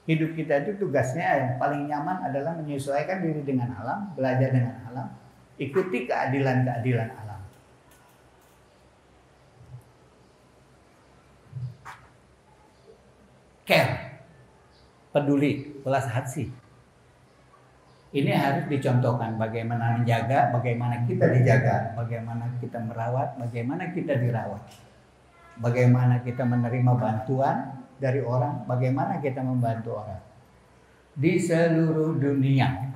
Hidup kita itu tugasnya yang paling nyaman adalah menyesuaikan diri dengan alam, belajar dengan alam, ikuti keadilan-keadilan alam. Care, peduli, belas hati. Ini harus dicontohkan bagaimana menjaga, bagaimana kita dijaga, bagaimana kita merawat, bagaimana kita dirawat. Bagaimana kita menerima bantuan dari orang, bagaimana kita membantu orang. Di seluruh dunia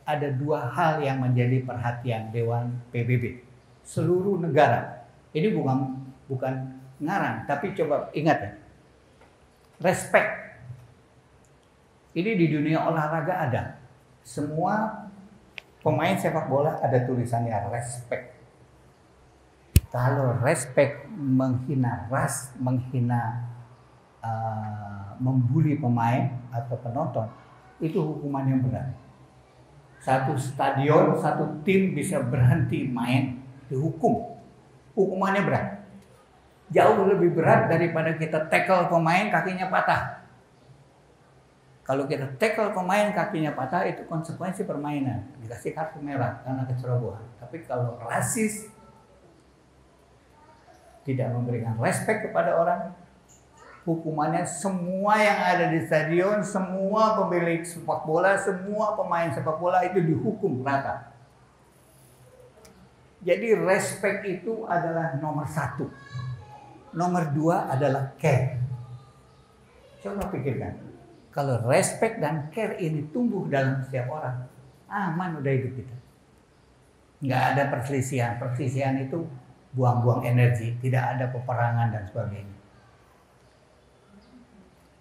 ada dua hal yang menjadi perhatian Dewan PBB. Seluruh negara. Ini bukan ngarang, tapi coba ingat ya. Respect. Ini di dunia olahraga ada. Semua pemain sepak bola ada tulisannya respect. Kalau respect menghina ras, membuli pemain atau penonton, itu hukumannya berat. Satu stadion, satu tim bisa berhenti main, dihukum. Hukumannya berat. Jauh lebih berat daripada kita tackle pemain kakinya patah. Kalau kita tackle pemain kakinya patah, itu konsekuensi permainan, dikasih kartu merah karena kecerobohan. Tapi kalau rasis, tidak memberikan respect kepada orang, hukumannya semua yang ada di stadion, semua pemilik sepak bola, semua pemain sepak bola itu dihukum rata. Jadi respect itu adalah nomor 1. Nomor 2 adalah care. Coba pikirkan. Kalau respect dan care ini tumbuh dalam setiap orang, aman udah hidup kita. Nggak ada perselisihan. Perselisihan itu buang-buang energi, tidak ada peperangan dan sebagainya.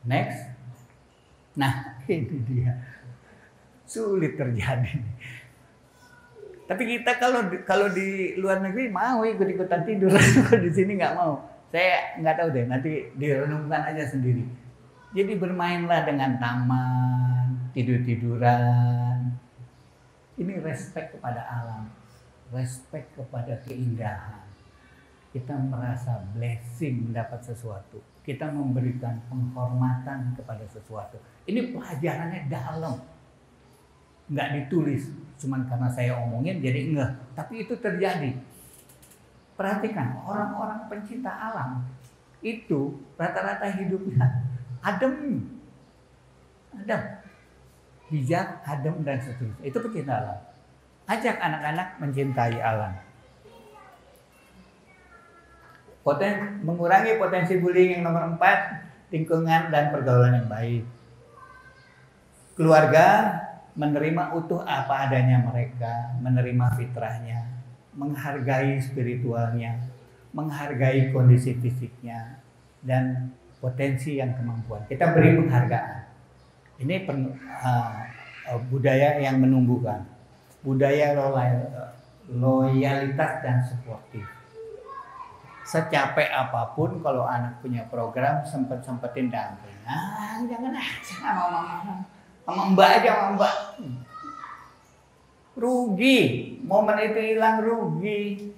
Next. Nah, ini dia. Sulit terjadi. Tapi kita kalau di luar negeri mau ikut-ikutan tidur, di sini nggak mau. Saya nggak tahu deh, nanti direnungkan aja sendiri. Jadi bermainlah dengan taman, tidur-tiduran. Ini respect kepada alam, respect kepada keindahan. Kita merasa blessing mendapat sesuatu. Kita memberikan penghormatan kepada sesuatu. Ini pelajarannya dalam. Nggak ditulis, cuman karena saya omongin jadi enggak. Tapi itu terjadi. Perhatikan, orang-orang pencinta alam itu rata-rata hidupnya adem, bijak, adem dan seterusnya. Itu pecinta alam. Ajak anak-anak mencintai alam. Mengurangi potensi bullying yang nomor 4, lingkungan dan pergaulan yang baik. Keluarga menerima utuh apa adanya mereka, menerima fitrahnya, menghargai spiritualnya, menghargai kondisi fisiknya, dan potensi yang kemampuan. Kita beri penghargaan. Ini budaya yang menumbuhkan. Budaya loyalitas dan suportif. Secapek apapun kalau anak punya program, sempetin damping. Jangan sama mama. Sama mbak aja, sama mbak. Rugi. Momen itu hilang, rugi.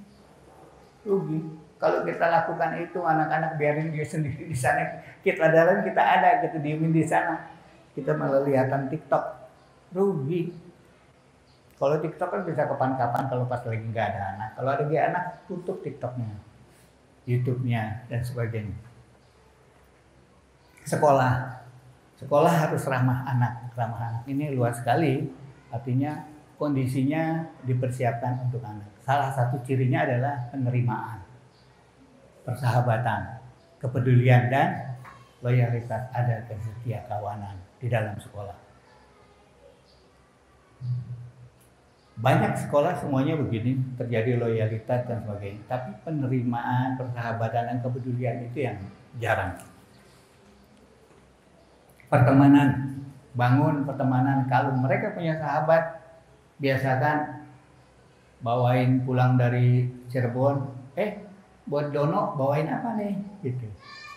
Kalau kita lakukan itu, anak-anak biarin dia sendiri di sana. Kita dalam, kita ada, kita diemin di sana. Kita malah lihatan TikTok. Rugi. Kalau TikTok kan bisa kapan-kapan kalau pas lagi nggak ada anak. Kalau ada anak, tutup TikToknya, YouTube-nya, dan sebagainya. Sekolah harus ramah anak. Ini luas sekali. Artinya kondisinya dipersiapkan untuk anak. Salah satu cirinya adalah penerimaan, persahabatan, kepedulian, dan loyalitas, ada kesetia kawanan di dalam sekolah. Banyak sekolah semuanya begini, terjadi loyalitas dan sebagainya. Tapi penerimaan, persahabatan, dan kepedulian itu yang jarang. Pertemanan, bangun pertemanan. Kalau mereka punya sahabat, biasakan bawain pulang dari Cirebon, buat Dono bawain apa nih gitu,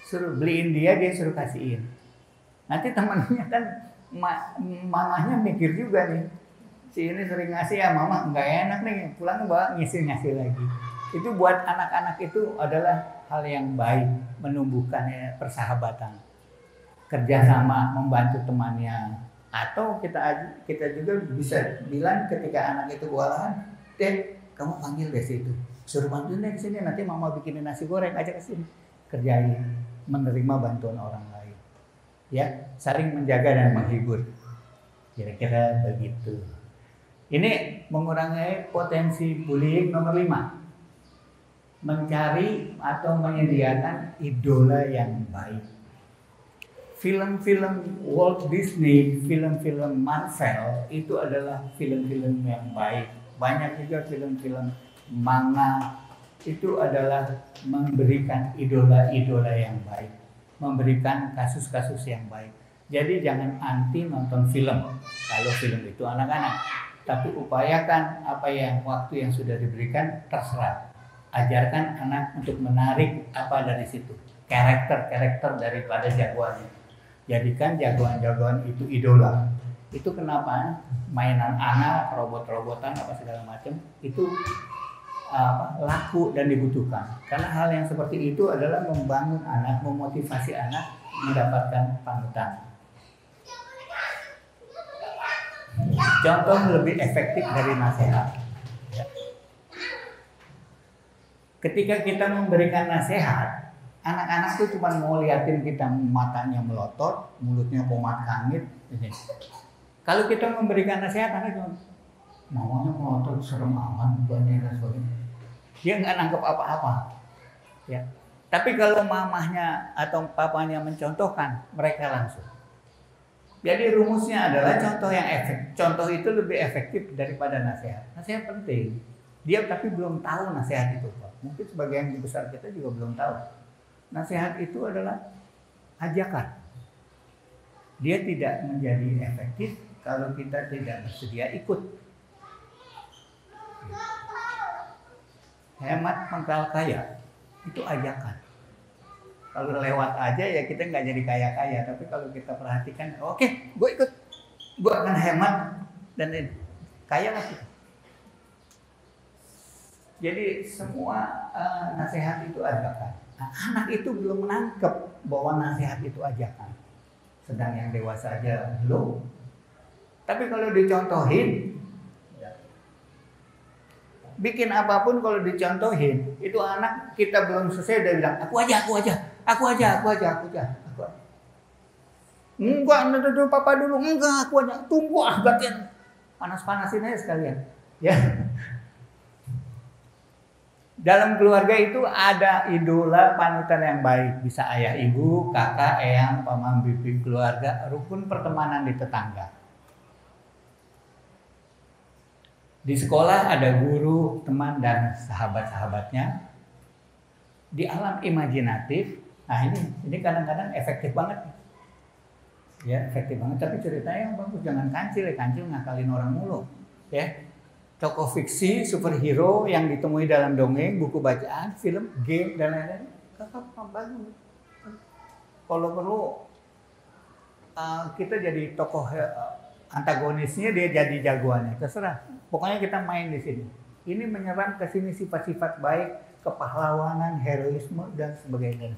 suruh beliin dia suruh kasihin. Nanti temannya kan mamanya mikir juga nih, si ini sering ngasih ya mama, nggak enak nih pulang bawa ngasih lagi. Itu buat anak-anak itu adalah hal yang baik, menumbuhkan persahabatan, kerjasama, membantu temannya. Atau kita juga bisa bilang ketika anak itu kewalahan, kamu panggil deh situ, suruh bantuin deh kesini, nanti mama bikinin nasi goreng aja kesini, kerjain, menerima bantuan orang lain, ya, saling menjaga dan menghibur. Kira-kira begitu. Ini mengurangi potensi bullying nomor 5. Mencari atau menyediakan idola yang baik. Film-film Walt Disney, film-film Marvel itu adalah film-film yang baik. Banyak juga film-film manga itu adalah memberikan idola-idola yang baik, memberikan kasus-kasus yang baik. Jadi jangan anti nonton film kalau film itu anak-anak, tapi upayakan apa yang waktu yang sudah diberikan terserah. Ajarkan anak untuk menarik apa dari situ, karakter-karakter daripada jagoannya. Jadikan jagoan-jagoan itu idola. Itu kenapa mainan anak, robot-robotan apa segala macam itu laku dan dibutuhkan. Karena hal yang seperti itu adalah membangun anak, memotivasi anak mendapatkan panutan. Contoh lebih efektif dari nasihat. Ketika kita memberikan nasihat, anak-anak tuh cuma mau liatin kita matanya melotot, mulutnya komat kangit. Kalau kita memberikan nasihat, anak cuma mamanya melotot serem aman, banyak dan sebagainya. Dia nggak nangkep apa-apa. Ya. Tapi kalau mamahnya atau papanya mencontohkan, mereka langsung. Jadi rumusnya adalah contoh yang efektif. Contoh itu lebih efektif daripada nasihat. Nasihat penting. Dia tapi belum tahu nasihat itu. Mungkin sebagian besar kita juga belum tahu. Nasihat itu adalah ajakan. Dia tidak menjadi efektif kalau kita tidak bersedia ikut. Hemat pangkal kaya itu ajakan. Kalau lewat aja ya kita nggak jadi kaya-kaya. Tapi kalau kita perhatikan, oke, gue ikut, gue akan hemat dan kaya lah kita. Jadi semua nasihat itu ajakan. Nah, anak itu belum menangkap bahwa nasihat itu ajakan. Sedang yang dewasa aja belum. Tapi kalau dicontohin, bikin apapun kalau dicontohin, itu anak kita belum selesai udah bilang, aku aja. Enggak, dulu papa dulu, enggak, aku aja. Tunggu bagian panas-panasin aja sekalian. Ya. Dalam keluarga itu ada idola panutan yang baik. Bisa ayah, ibu, kakak, eyang, paman, bibi, keluarga, rukun pertemanan di tetangga. Di sekolah ada guru, teman, dan sahabat-sahabatnya. Di alam imajinatif, nah ini kadang-kadang efektif banget. Ya, efektif banget. Tapi ceritanya yang bagus, jangan kancil ngakalin orang mulu. Ya. Tokoh fiksi, superhero yang ditemui dalam dongeng, buku bacaan, film, game, dan lain-lain. Kakak bagus. Kalau perlu kita jadi tokoh antagonisnya, dia jadi jagoannya. Terserah. Pokoknya kita main di sini. Ini menyerang ke sini sifat-sifat baik, kepahlawanan, heroisme, dan sebagainya.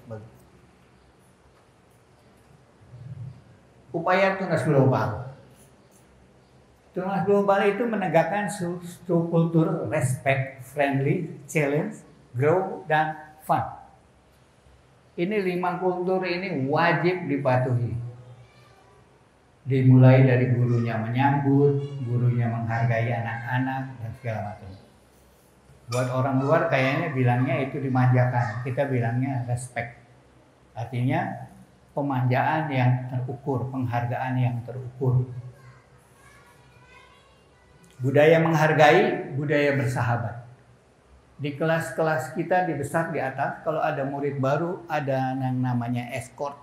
Upaya tunas global. Tunas global itu menegakkan struktur respect, friendly, challenge, grow, dan fun. Ini 5 kultur ini wajib dipatuhi. Dimulai dari gurunya menyambut, gurunya menghargai anak-anak, dan segala macam. Buat orang luar kayaknya bilangnya itu dimanjakan, kita bilangnya respect. Artinya pemanjaan yang terukur, penghargaan yang terukur. Budaya menghargai, budaya bersahabat. Di kelas-kelas kita di besar di atas, kalau ada murid baru, ada yang namanya escort.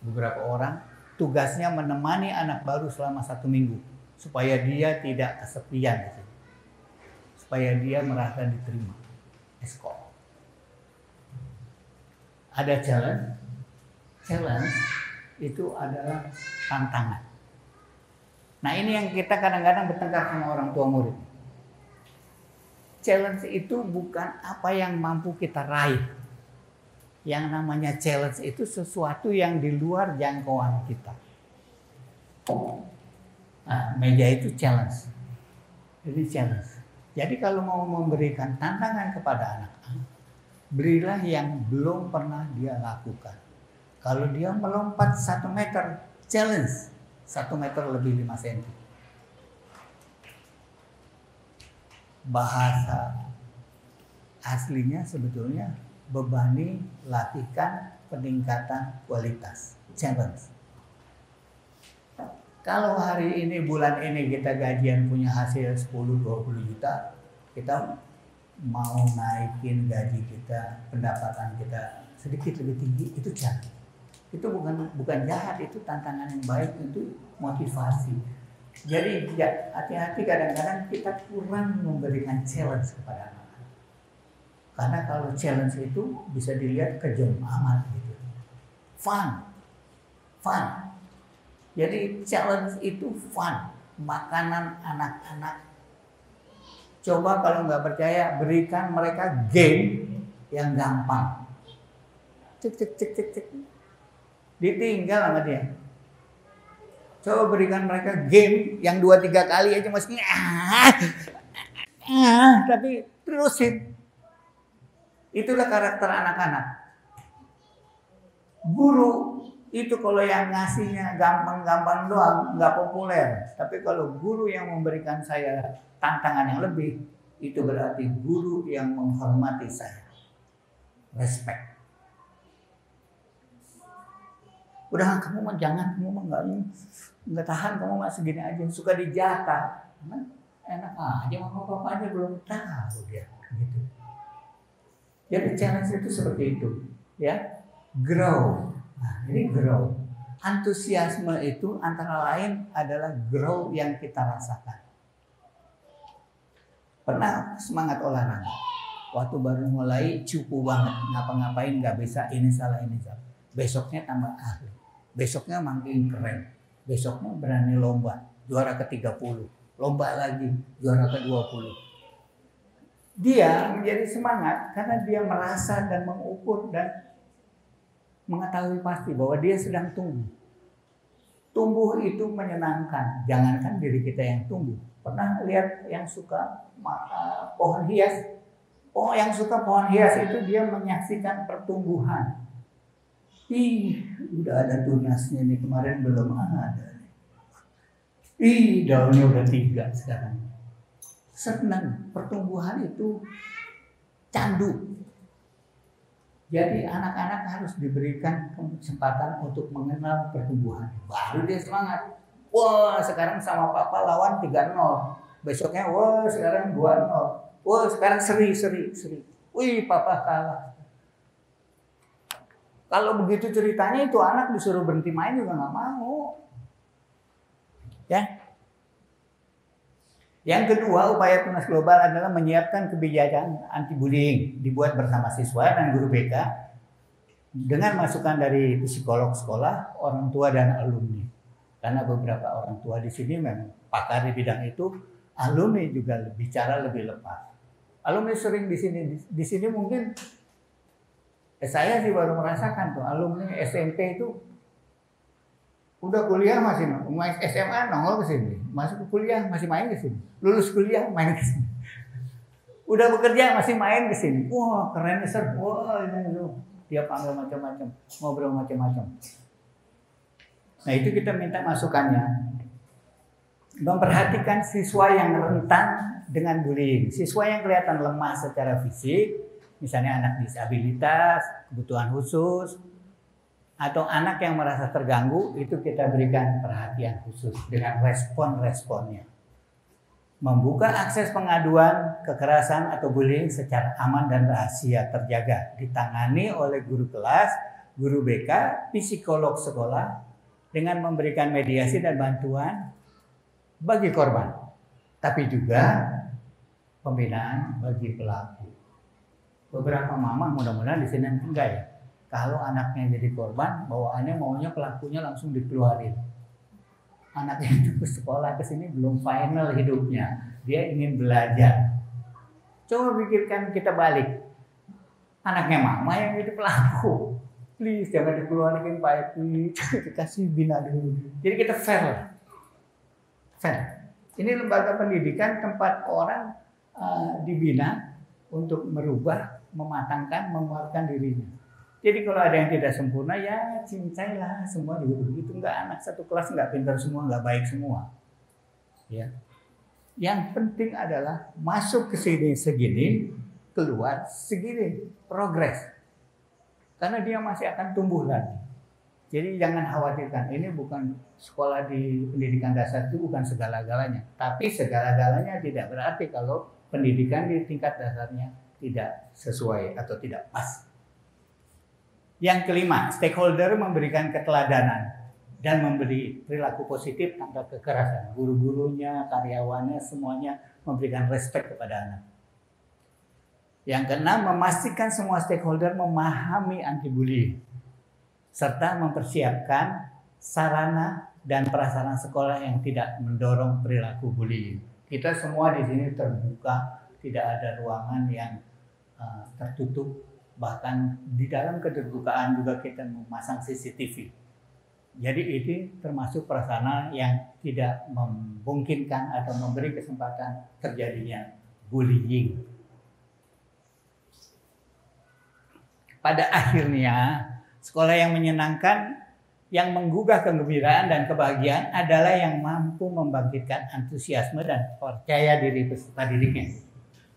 Beberapa orang, tugasnya menemani anak baru selama 1 minggu. Supaya dia tidak kesepian di sini. Supaya dia merasa diterima. Escort. Ada challenge. Challenge itu adalah tantangan. Nah ini yang kita kadang-kadang bertengkar sama orang tua murid. Challenge itu bukan apa yang mampu kita raih. Yang namanya challenge itu sesuatu yang di luar jangkauan kita. Nah, meja itu challenge. Jadi challenge. Jadi kalau mau memberikan tantangan kepada anak, berilah yang belum pernah dia lakukan. Kalau dia melompat 1 meter, challenge. 1 meter lebih 5 cm. Bahasa aslinya sebetulnya bebani, latihkan, peningkatan kualitas, challenge. Kalau hari ini, bulan ini kita gajian punya hasil 10-20 juta, kita mau naikin gaji kita, pendapatan kita sedikit lebih tinggi, itu jahat. Itu bukan jahat, itu tantangan yang baik, itu motivasi. Jadi ya, hati-hati kadang-kadang kita kurang memberikan challenge kepada anak-anak. Karena kalau challenge itu bisa dilihat kejam amat gitu. Fun. Jadi challenge itu fun. Makanan anak-anak. Coba kalau nggak percaya, berikan mereka game yang gampang. Cek. Ditinggal sama dia. Coba berikan mereka game yang 2-3 kali aja masih tapi terusin. Itulah karakter anak-anak. Guru itu kalau yang ngasihnya gampang-gampang doang nggak populer. Tapi kalau guru yang memberikan saya tantangan yang lebih, itu berarti guru yang menghormati saya. Respect. Udah kamu mah jangan, kamu mah nggak tahan, kamu mah segini aja, suka dijatah. Enak aja, mama papa aja belum tahu dia gitu. Jadi challenge itu seperti itu, ya. Grow. Nah, ini grow. Antusiasme itu antara lain adalah grow yang kita rasakan. Pernah semangat olahraga, waktu baru mulai cupu banget, ngapa-ngapain nggak bisa, ini salah. Besoknya tambah ahli, besoknya makin keren, besoknya berani lomba, juara ke-30, lomba lagi, juara ke-20. Dia menjadi semangat karena dia merasa dan mengukur dan mengetahui pasti bahwa dia sedang tumbuh. Tumbuh itu menyenangkan, jangankan diri kita yang tumbuh. Pernah lihat yang suka pohon hias? Oh, yang suka pohon hias itu dia menyaksikan pertumbuhan. Udah ada tunasnya nih, kemarin belum ada. Daunnya udah 3 sekarang. Senang, pertumbuhan itu candu. Jadi anak-anak harus diberikan kesempatan untuk mengenal pertumbuhan. Baru dia semangat. Wah, sekarang sama papa lawan 3-0. Besoknya, wah sekarang 2-0. Wah sekarang seri. Wih, papa kalah. Kalau begitu ceritanya, itu anak disuruh berhenti main juga nggak mau. Ya. Yang kedua, upaya Tunas Global adalah menyiapkan kebijakan anti-bullying, dibuat bersama siswa dan guru BK dengan masukan dari psikolog sekolah, orang tua dan alumni. Karena beberapa orang tua di sini memang pakar di bidang itu, alumni juga bicara lebih lepas. Alumni sering di sini mungkin saya sih baru merasakan tuh, alumni SMP itu udah kuliah masih main, SMA nongol ke sini, masuk ke kuliah masih main ke sini, lulus kuliah main ke sini, udah bekerja masih main ke sini. Wah keren sir, wah ini tuh dia panggil macam-macam, ngobrol macam-macam. Nah itu kita minta masukannya, memperhatikan siswa yang rentan dengan bullying, siswa yang kelihatan lemah secara fisik, misalnya anak disabilitas, kebutuhan khusus, atau anak yang merasa terganggu, itu kita berikan perhatian khusus dengan respon-responnya. Membuka akses pengaduan kekerasan atau bullying secara aman dan rahasia terjaga, ditangani oleh guru kelas, guru BK, psikolog sekolah, dengan memberikan mediasi dan bantuan bagi korban, tapi juga pembinaan bagi pelaku. Beberapa mama mudah-mudahan di sini enggak ya. Kalau anaknya jadi korban, bawaannya maunya pelakunya langsung dikeluarin. Anaknya itu ke sekolah ke sini belum final hidupnya, dia ingin belajar. Coba pikirkan kita balik, anaknya mama yang jadi pelaku. Please jangan dikeluarin Pak Epi, dikasih bina dulu. Jadi kita fair. Ini lembaga pendidikan tempat orang dibina untuk merubah, mematangkan, menguatkan dirinya. Jadi kalau ada yang tidak sempurna ya cincailah, semua juga begitu. Enggak, anak satu kelas enggak pintar semua, enggak baik semua. Ya. Yang penting adalah masuk ke sini segini, keluar segini, progres. Karena dia masih akan tumbuh lagi. Jadi jangan khawatirkan, ini bukan sekolah di pendidikan dasar itu bukan segala-galanya. Tapi segala-galanya tidak berarti kalau pendidikan di tingkat dasarnya tidak sesuai atau tidak pas. Yang kelima, stakeholder memberikan keteladanan dan memberi perilaku positif tanpa kekerasan. Guru-gurunya, karyawannya, semuanya memberikan respect kepada anak. Yang keenam, memastikan semua stakeholder memahami anti-bullying serta mempersiapkan sarana dan prasarana sekolah yang tidak mendorong perilaku bullying. Kita semua di sini terbuka, tidak ada ruangan yang tertutup, bahkan di dalam keterbukaan juga kita memasang CCTV. Jadi ini termasuk prasarana yang tidak memungkinkan atau memberi kesempatan terjadinya bullying. Pada akhirnya, sekolah yang menyenangkan, yang menggugah kegembiraan dan kebahagiaan adalah yang mampu membangkitkan antusiasme dan percaya diri peserta didiknya.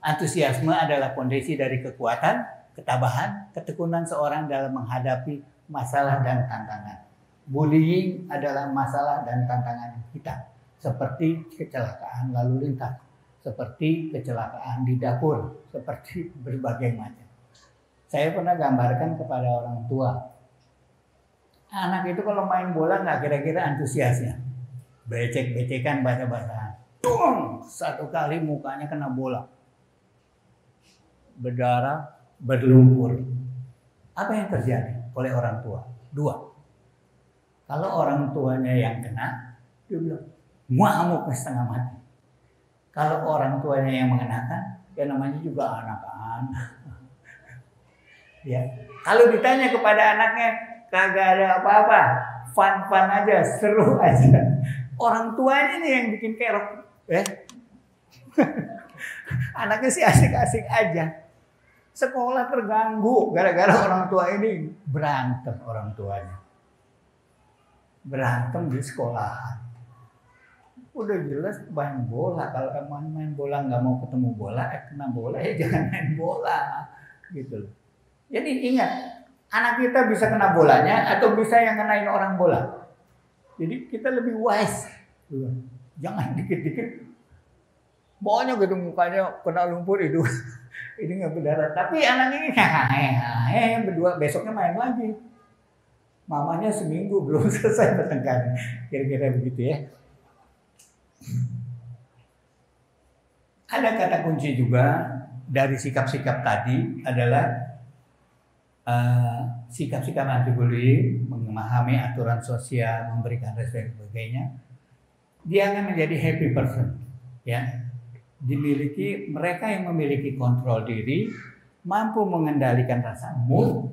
Antusiasme adalah fondasi dari kekuatan, ketabahan, ketekunan seorang dalam menghadapi masalah dan tantangan. Bullying adalah masalah dan tantangan kita, seperti kecelakaan lalu lintas, seperti kecelakaan di dapur, seperti berbagai macam. Saya pernah gambarkan kepada orang tua, anak itu kalau main bola nggak kira-kira antusiasnya, becek-becekan bahasa-bahasaan, satu kali mukanya kena bola, berdarah, berlumpur. Apa yang terjadi oleh orang tua? Dua. Kalau orang tuanya yang kena, dia bilang ngamuk setengah mati. Kalau orang tuanya yang mengenakan, ya namanya juga anak-anak. Ya, kalau ditanya kepada anaknya, kagak ada apa-apa, fun-fun aja, seru aja. Orang tuanya nih yang bikin kerok, anaknya sih asik-asik aja. Sekolah terganggu gara-gara orang tua ini berantem orang tuanya. Berantem di sekolahan. Udah jelas main bola. Kalau emang main bola nggak mau ketemu bola, kena bola ya jangan main bola, gitu. Jadi ingat, anak kita bisa kena bolanya atau bisa yang kenain orang bola. Jadi kita lebih wise. Jangan dikit-dikit pokoknya gitu mukanya kena lumpur itu. Ini nggak berdarah. Tapi anak ini berdua besoknya main lagi. Mamanya seminggu belum selesai bertengkar. Kira-kira begitu ya. Ada kata kunci juga dari sikap-sikap tadi adalah sikap-sikap anti-bullying, memahami aturan sosial, memberikan respect dan sebagainya. Dia akan menjadi happy person, ya. Dimiliki mereka yang memiliki kontrol diri, mampu mengendalikan rasa mood,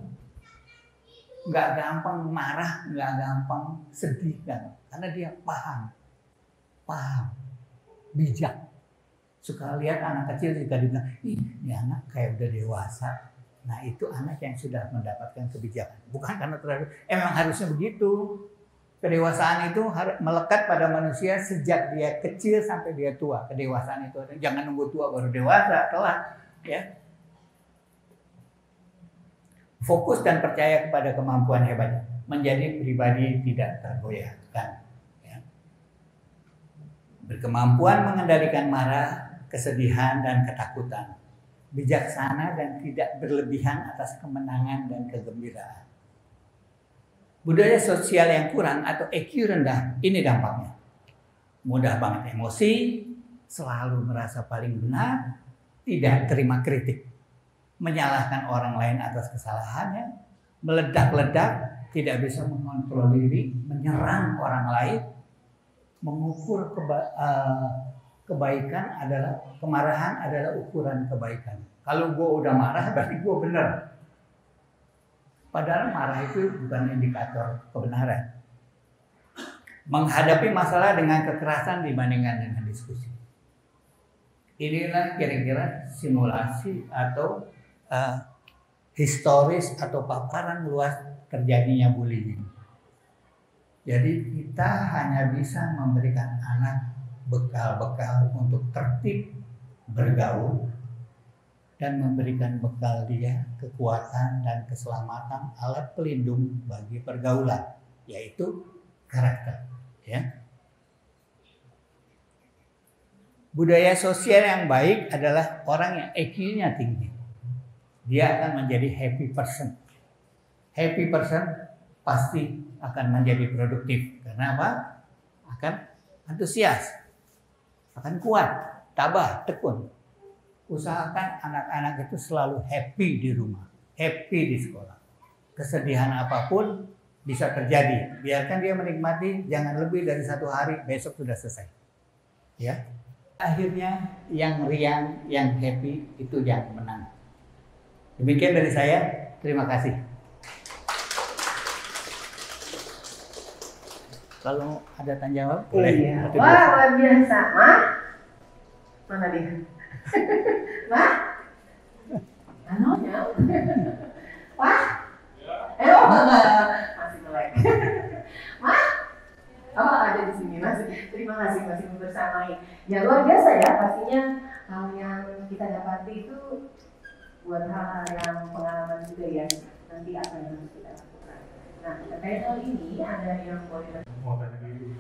nggak gampang marah, nggak gampang sedih, kan? Karena dia paham, bijak. Suka lihat anak kecil juga dibilang, ini anak kayak udah dewasa. Nah itu anak yang sudah mendapatkan kebijakan. Bukan karena terlalu, emang harusnya begitu. Kedewasaan itu melekat pada manusia sejak dia kecil sampai dia tua. Kedewasaan itu jangan nunggu tua baru dewasa, telat. Ya. Fokus dan percaya kepada kemampuan hebat, menjadi pribadi tidak tergoyahkan. Ya. Berkemampuan mengendalikan marah, kesedihan dan ketakutan. Bijaksana dan tidak berlebihan atas kemenangan dan kegembiraan. Budaya sosial yang kurang atau EQ rendah, ini dampaknya. Mudah banget emosi, selalu merasa paling benar, tidak terima kritik, menyalahkan orang lain atas kesalahannya, meledak-ledak, tidak bisa mengontrol diri, menyerang orang lain, mengukur kebaikan adalah, kemarahan adalah ukuran kebaikan. Kalau gue udah marah berarti gue benar. Padahal marah itu bukan indikator kebenaran. Menghadapi masalah dengan kekerasan dibandingkan dengan diskusi. Inilah kira-kira simulasi atau historis atau paparan luas terjadinya bullying. Jadi kita hanya bisa memberikan anak bekal-bekal untuk tertib bergaul dan memberikan bekal dia kekuatan dan keselamatan alat pelindung bagi pergaulan, yaitu karakter. Ya. Budaya sosial yang baik adalah orang yang EQ-nya tinggi. Dia akan menjadi happy person. Happy person pasti akan menjadi produktif. Karena apa? Akan antusias, akan kuat, tabah, tekun. Usahakan anak-anak itu selalu happy di rumah, happy di sekolah. Kesedihan apapun bisa terjadi. Biarkan dia menikmati, jangan lebih dari 1 hari, besok sudah selesai. Ya. Akhirnya yang riang, yang happy itu yang menang. Demikian dari saya. Terima kasih. Kalau ada tanya jawab, boleh. Iya. Wah, luar biasa. Mah? Mana dia? Mah? Anonya? Wah? Oh, masih melek. Mah? Oh, ada di sini. Terima kasih masih membersamai. Ya luar biasa ya, pastinya hal yang kita dapati itu buat hal-hal yang pengalaman juga ya. Nanti apa yang harus kita lakukan. Nah, terkait hal ini ada yang boleh mau tanya gitu.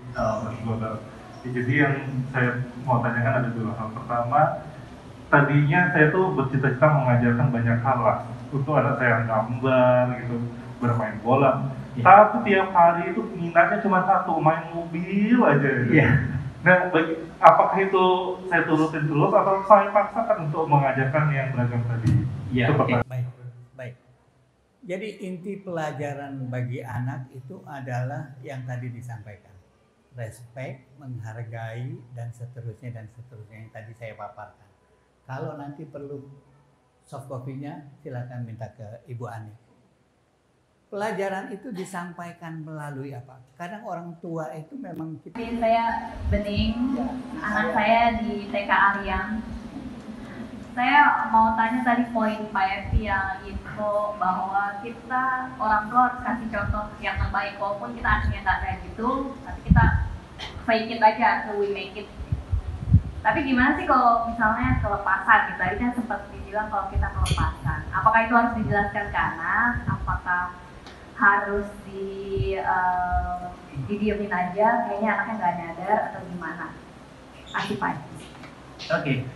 Jadi yang saya mau tanyakan ada 2 hal. Pertama, tadinya saya tuh bercita-cita mengajarkan banyak hal lah untuk anak saya gambar gitu, bermain bola. Tapi tiap hari itu minatnya cuma satu, main mobil aja gitu. Nah, apakah itu saya turutin terus atau saya paksakan untuk mengajarkan yang beragam tadi? Ya, oke. Baik. Jadi inti pelajaran bagi anak itu adalah yang tadi disampaikan. Respect, menghargai, dan seterusnya yang tadi saya paparkan. Kalau nanti perlu soft copy-nya, silakan minta ke Ibu Ani. Pelajaran itu disampaikan melalui apa? Kadang orang tua itu memang kita... Saya Bening, anak saya di TK Aryang. Saya mau tanya tadi poin Pak Evi yang info bahwa kita orang tua harus kasih contoh yang terbaik, walaupun kita aslinya nggak kayak gitu, tapi kita fake it aja until we make it. Tapi gimana sih kalau misalnya kelepasan? Tadi kan sempat dibilang kalau kita kelepasan, apakah itu harus dijelaskan ke anak? Apakah harus didiemin aja, kayaknya anaknya nggak nyadar atau gimana? Asik Pak. Oke.